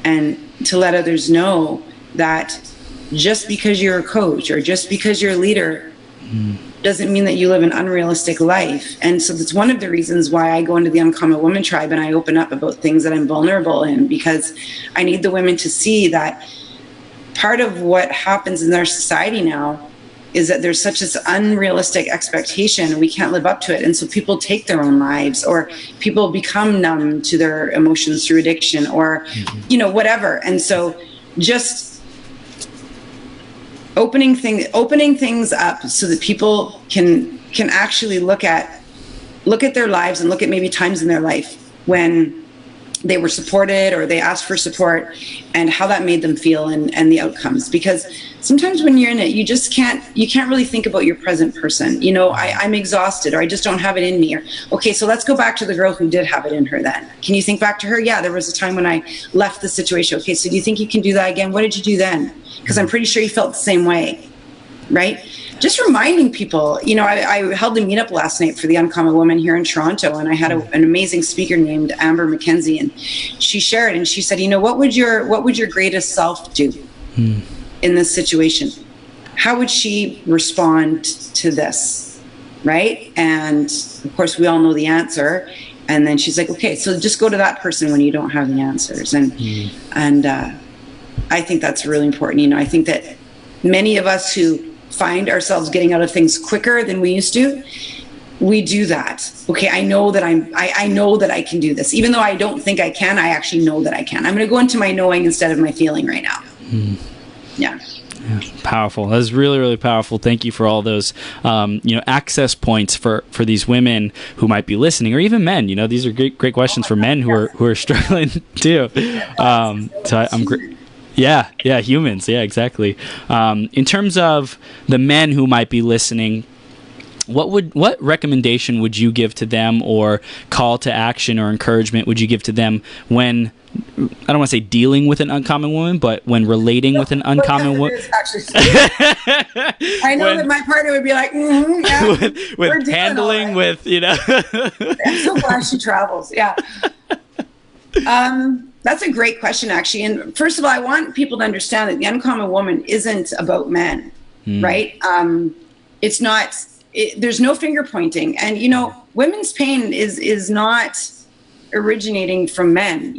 and to let others know that just because you're a coach or just because you're a leader doesn't mean that you live an unrealistic life. And so that's one of the reasons why I go into the Uncommon Woman tribe and I open up about things that I'm vulnerable in, because I need the women to see that part of what happens in our society now is that there's such this unrealistic expectation and we can't live up to it. And so people take their own lives, or people become numb to their emotions through addiction, or, you know, whatever. And so just opening things up so that people can actually look at their lives and look at maybe times in their life when they were supported or they asked for support, and how that made them feel, and the outcomes. Because sometimes when you're in it, you can't really think about your present person. You know, I'm exhausted, or I just don't have it in me. Or, okay, so let's go back to the girl who did have it in her then. Can you think back to her? Yeah, there was a time when I left the situation. Okay, so do you think you can do that again? What did you do then? Because I'm pretty sure you felt the same way, right? Just reminding people, you know, I held a meetup last night for the Uncommon Woman here in Toronto, and I had an amazing speaker named Amber McKenzie, and she shared, and she said, you know, what would your greatest self do in this situation? How would she respond to this, right? And of course, we all know the answer. And then she's like, okay, so just go to that person when you don't have the answers. And I think that's really important. You know, I think that many of us who find ourselves getting out of things quicker than we used to, we do that. Okay, I know that I know that I can do this. Even though I don't think I can, I actually know that I can. I'm going to go into my knowing instead of my feeling right now. Yeah. Yeah, powerful. That was really, really powerful. Thank you for all those, access points for these women who might be listening, or even men. These are great questions for men who are struggling too. I'm great. Yeah, humans. Yeah, exactly. In terms of the men who might be listening, what recommendation would you give to them, or call to action or encouragement would you give to them when, I don't want to say dealing with an uncommon woman, but when relating with an uncommon woman? I know that my partner would be like, yeah, with handling, right. I'm so glad she travels. Yeah. That's a great question, actually. And first of all, I want people to understand that the uncommon woman isn't about men, right? It's not. There's no finger pointing, and women's pain is not originating from men.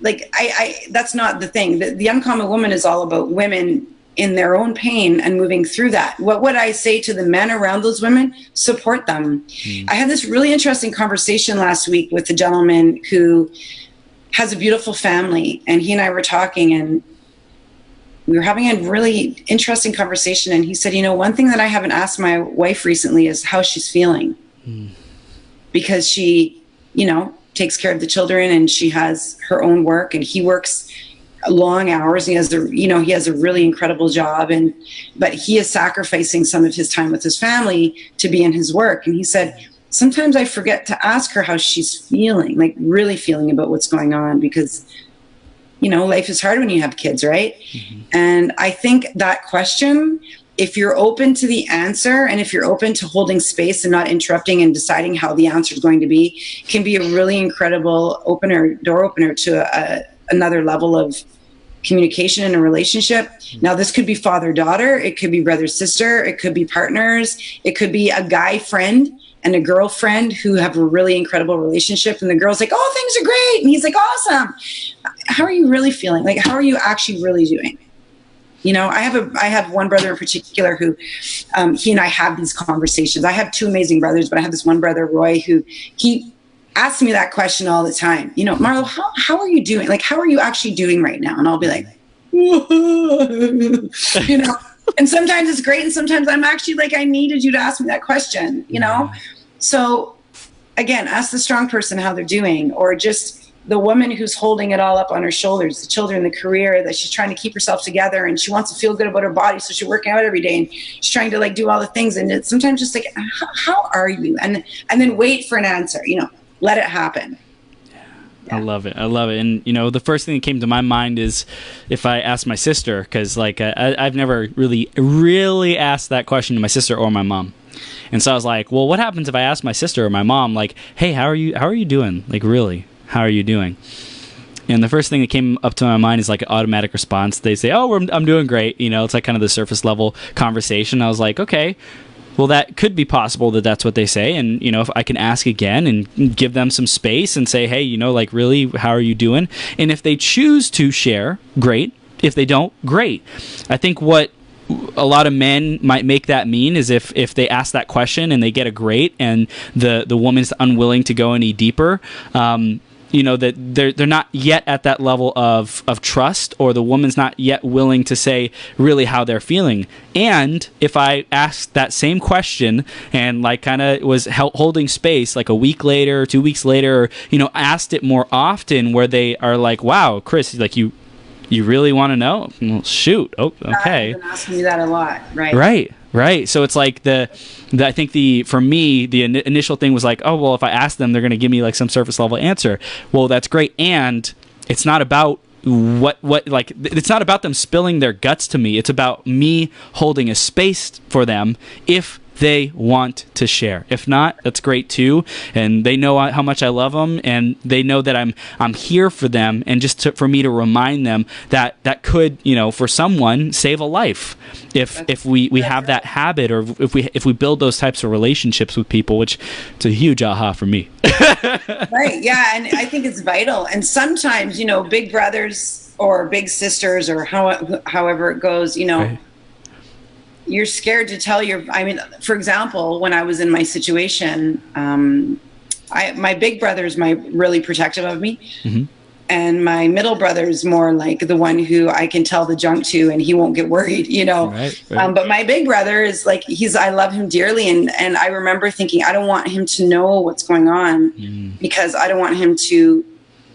Like that's not the thing. The uncommon woman is all about women in their own pain and moving through that. What would I say to the men around those women? Support them. I had this really interesting conversation last week with a gentleman who has a beautiful family, and he and I were talking, and we were having a really interesting conversation. And he said, one thing that I haven't asked my wife recently is how she's feeling. Because she, takes care of the children, and she has her own work, and he works long hours. And he has a really incredible job, but he is sacrificing some of his time with his family to be in his work. And he said, sometimes I forget to ask her how she's feeling, like really feeling about what's going on, because life is hard when you have kids, right? And I think that question, if you're open to the answer, and if you're open to holding space and not interrupting and deciding how the answer is going to be, can be a really incredible door opener to another level of communication in a relationship. Now, this could be father-daughter, it could be brother-sister, it could be partners, it could be a guy friend and a girlfriend who have a really incredible relationship, and the girl's like, oh, things are great, and he's like, awesome. How are you really feeling? Like, how are you actually really doing? I have one brother in particular who he and I have these conversations. I have two amazing brothers, but I have this one brother, Roy, who he asks me that question all the time. Marlo, how are you doing? Like, how are you actually doing right now? And I'll be like, and sometimes it's great, and sometimes I'm actually like, I needed you to ask me that question, So again, ask the strong person how they're doing, or just the woman who's holding it all up on her shoulders, the children, the career, that she's trying to keep herself together, and she wants to feel good about her body, so she's working out every day, and she's trying to do all the things. And it's sometimes just like, how are you? And then wait for an answer, let it happen. Yeah. I love it. And, the first thing that came to my mind is if I asked my sister, because I've never really asked that question to my sister or my mom. And so I was like, well, what happens if I ask my sister or my mom, like, hey, how are you doing? Like, really? How are you doing? And the first thing that came up to my mind is like an automatic response. They say, oh, I'm doing great. It's like kind of the surface level conversation. I was like, okay, well, that could be possible that's what they say. And, if I can ask again and give them some space and say, hey, really, how are you doing? And if they choose to share, great. If they don't, great. I think what a lot of men might make that mean is if they ask that question and they get a great, and the woman's unwilling to go any deeper, that they're not yet at that level of trust, or the woman's not yet willing to say really how they're feeling. And if I asked that same question and kind of was holding space like a week later or 2 weeks later, or, asked it more often, where they are like, wow, Chris, you really want to know? Well, shoot. Oh, okay. I've been asking me that a lot, right? Right. So it's like I think for me, the initial thing was like, oh, well, if I ask them, they're going to give me like some surface level answer. Well, that's great. And it's not about it's not about them spilling their guts to me. It's about me holding a space for them if they want to share. If not, that's great too. And they know how much I love them, and they know that I'm here for them, and just for me to remind them that could, for someone, save a life if we have that habit, or if we build those types of relationships with people, which it's a huge aha for me. Right. Yeah. And I think it's vital. And sometimes, big brothers or big sisters, or however it goes, right. you're scared to tell I mean, for example, when I was in my situation, my big brother is really protective of me. Mm-hmm. And my middle brother is more like the one who I can tell the junk to, and he won't get worried, you know. Right. But my big brother is like, I love him dearly. And I remember thinking, I don't want him to know what's going on because I don't want him to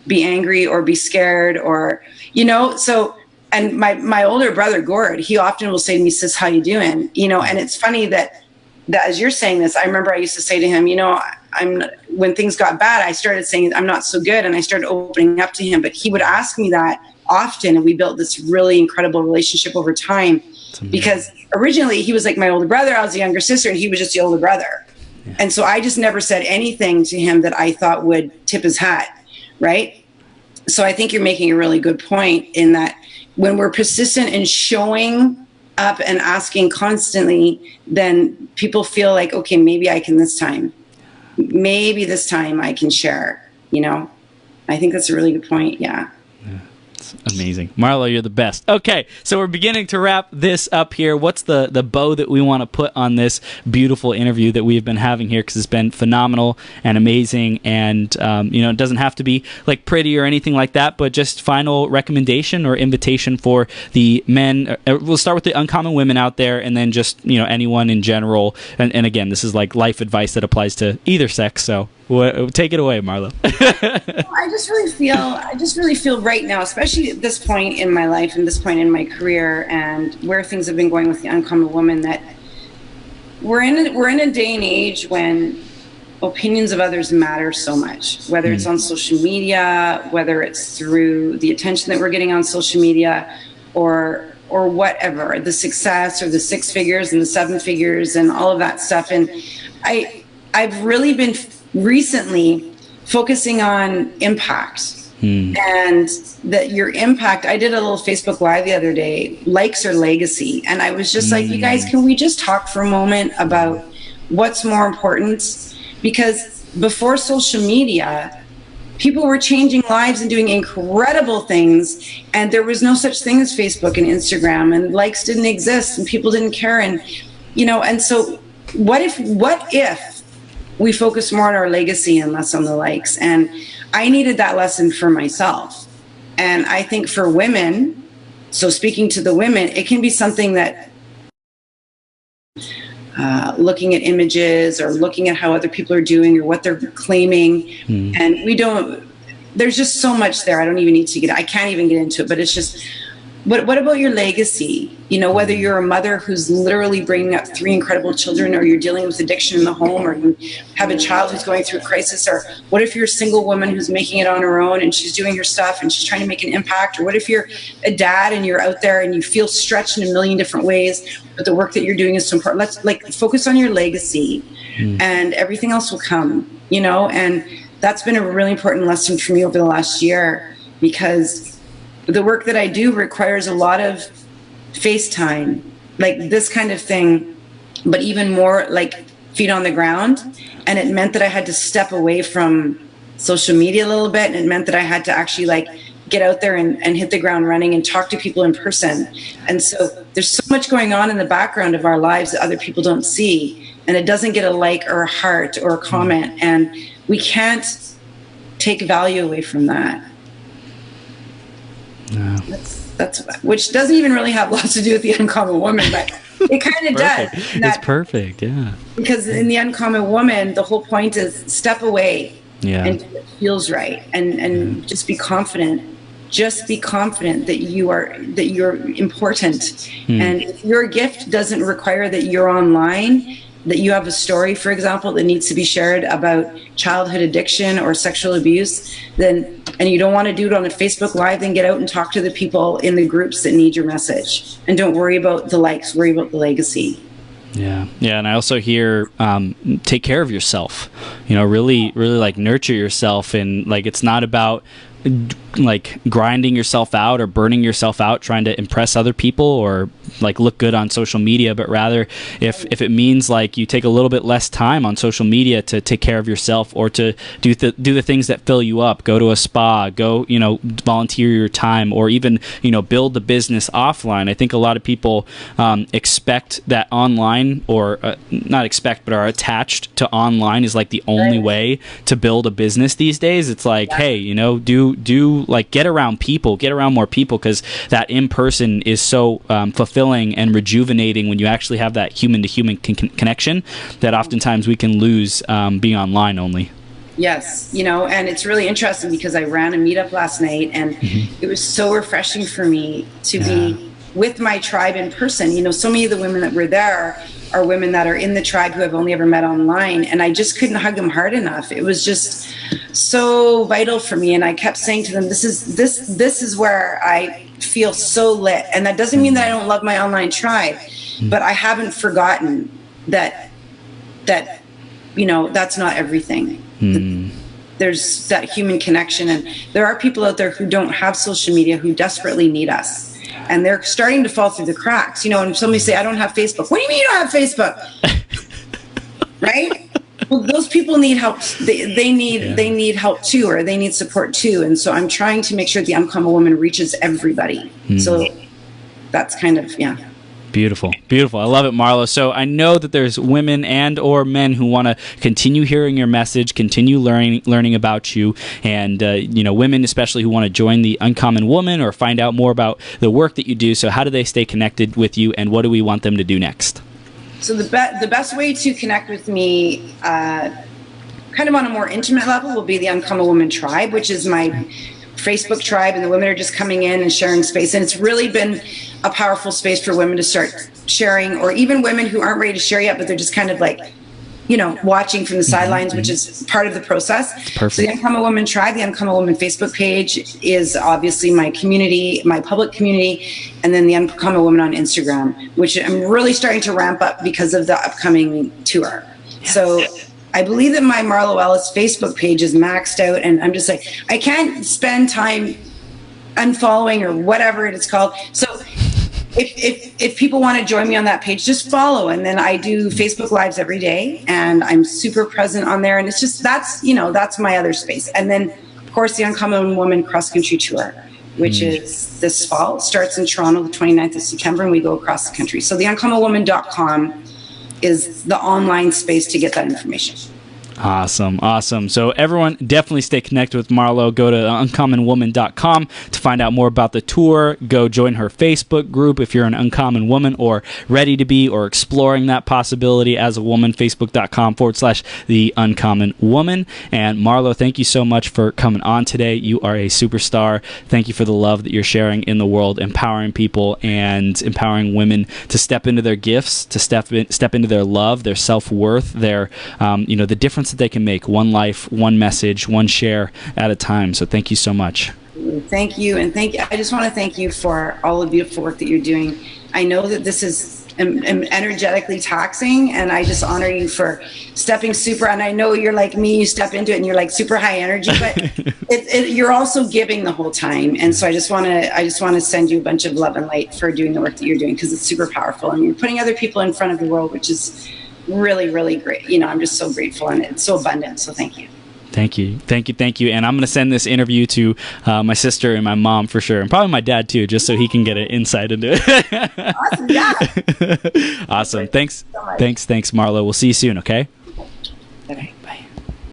be angry or be scared or, you know. So, and my older brother, Gord, he often will say to me, sis, how you doing? You know, and it's funny that as you're saying this, I remember I used to say to him, you know, when things got bad, I started saying I'm not so good, and I started opening up to him. But he would ask me that often, and we built this really incredible relationship over time. Because originally he was like my older brother, I was the younger sister, and he was just the older brother. Yeah. And so I just never said anything to him that I thought would tip his hat, right? So I think you're making a really good point in that when we're persistent in showing up and asking constantly, then people feel like, okay, maybe I can this time. Maybe this time I can share, you know. I think that's a really good point. Yeah. Amazing. Marlo, you're the best. Okay, so we're beginning to wrap this up here. What's the bow that we want to put on this beautiful interview that we've been having here? Because it's been phenomenal and amazing, and you know, it doesn't have to be like pretty or anything like that, but just final recommendation or invitation for the men. We'll start with the uncommon women out there, and then just, you know, anyone in general. And again, this is like life advice that applies to either sex, so take it away, Marlo. I just really feel right now, especially at this point in my life and this point in my career and where things have been going with the uncommon woman, that we're in a day and age when opinions of others matter so much, whether it's on social media, whether it's through the attention that we're getting on social media, or whatever, the success or the 6 figures and the 7 figures and all of that stuff. And I've really been recently focusing on impact and that your impact. I did a little Facebook Live the other day, likes or legacy. And I was just like, you guys, can we just talk for a moment about what's more important? Because before social media, people were changing lives and doing incredible things. And there was no such thing as Facebook and Instagram, and likes didn't exist and people didn't care. And, you know, and so what if we focus more on our legacy and less on the likes? And I needed that lesson for myself. And I think for women, so speaking to the women, it can be something that looking at images or looking at how other people are doing or what they're claiming. And there's just so much there. I can't even get into it, but it's just, what about your legacy? You know, whether you're a mother who's literally bringing up 3 incredible children, or you're dealing with addiction in the home, or you have a child who's going through a crisis, or what if you're a single woman who's making it on her own and she's doing her stuff and she's trying to make an impact, or what if you're a dad and you're out there and you feel stretched in a million different ways, but the work that you're doing is so important. Let's focus on your legacy and everything else will come, you know. And that's been a really important lesson for me over the last year, because the work that I do requires a lot of FaceTime, like this kind of thing, but even more like feet on the ground. And it meant that I had to step away from social media a little bit. And it meant that I had to actually like get out there and hit the ground running and talk to people in person. And so there's so much going on in the background of our lives that other people don't see. And it doesn't get a like or a heart or a comment. And we can't take value away from that. No. That's which doesn't even really have lots to do with the uncommon woman, but it kind of does. It's perfect, yeah. Because in the uncommon woman, the whole point is step away and do what feels right, and just be confident. Just be confident that you're important. And if your gift doesn't require that you're online, that you have a story, for example, that needs to be shared about childhood addiction or sexual abuse, and you don't want to do it on a Facebook Live, then get out and talk to the people in the groups that need your message. And don't worry about the likes, worry about the legacy. Yeah. And I also hear take care of yourself. You know, really like nurture yourself, and like it's not about like grinding yourself out or burning yourself out trying to impress other people or like look good on social media, but rather if it means like you take a little bit less time on social media to take care of yourself or to do the things that fill you up, go to a spa, go, volunteer your time, or even, build the business offline. I think a lot of people expect that online, or not expect, but are attached to online is like the only way to build a business these days. It's like, hey, do like get around people, get around more people, because that in person is so fulfilling and rejuvenating when you actually have that human to human connection that oftentimes we can lose being online only. Yes, and it's really interesting because I ran a meetup last night, and it was so refreshing for me to be with my tribe in person. So many of the women that were there are women that are in the tribe who I've only ever met online, and I just couldn't hug them hard enough. It was just so vital for me, and I kept saying to them, this is where I feel so lit. And that doesn't mean that I don't love my online tribe, but I haven't forgotten that that's not everything. There's that human connection, and there are people out there who don't have social media who desperately need us, and they're starting to fall through the cracks. And somebody say, I don't have Facebook. What do you mean you don't have Facebook? Right? Well, those people need help. They need help too, or they need support too. And so I'm trying to make sure the Uncommon Woman reaches everybody. So that's kind of, Beautiful. I love it, Marlo. So I know that there's women and or men who want to continue hearing your message, continue learning about you, and women especially who want to join the Uncommon Woman or find out more about the work that you do. So how do they stay connected with you, and what do we want them to do next? So the best way to connect with me, kind of on a more intimate level, will be the Uncommon Woman Tribe, which is my Facebook tribe, and the women are just coming in and sharing space. And it's really been a powerful space for women to start sharing, or even women who aren't ready to share yet, but they're just kind of like, watching from the sidelines, which is part of the process. Perfect. So the Uncommon Woman Tribe, the Uncommon Woman Facebook page is obviously my community, my public community, and then the Uncommon Woman on Instagram, which I'm really starting to ramp up because of the upcoming tour. Yes. So I believe that my Marlo Ellis Facebook page is maxed out, and I'm just like, I can't spend time unfollowing or whatever it is called. So if people want to join me on that page, just follow. And then I do Facebook Lives every day, and I'm super present on there. And it's just, that's my other space. And then, of course, the Uncommon Woman Cross Country Tour, which is this fall. It starts in Toronto the 29th of September, and we go across the country. So the uncommonwoman.com is the online space to get that information. Awesome. So everyone definitely stay connected with Marlo. Go to uncommonwoman.com to find out more about the tour. Go join her Facebook group if you're an uncommon woman or ready to be or exploring that possibility as a woman. Facebook.com/the uncommon woman. And Marlo, thank you so much for coming on today. You are a superstar. Thank you for the love that you're sharing in the world, empowering people and empowering women to step into their gifts, to step into their love, their self-worth, their the difference that they can make, one life, one message, one share at a time. So thank you so much. Thank you. And I just want to thank you for all the beautiful work that you're doing. I know that this is energetically taxing, and I just honor you for stepping super. And I know you're like me, you step into it and you're like super high energy, but you're also giving the whole time. And so I just want to send you a bunch of love and light for doing the work that you're doing, because it's super powerful, and you're putting other people in front of the world, which is really, really great. I'm just so grateful, and it's so abundant. So thank you. Thank you. And I'm going to send this interview to my sister and my mom for sure, and probably my dad too, just so he can get an insight into it. Awesome. Yeah. Awesome. Thanks. Thanks, Marlo. We'll see you soon. Okay. Bye. Bye.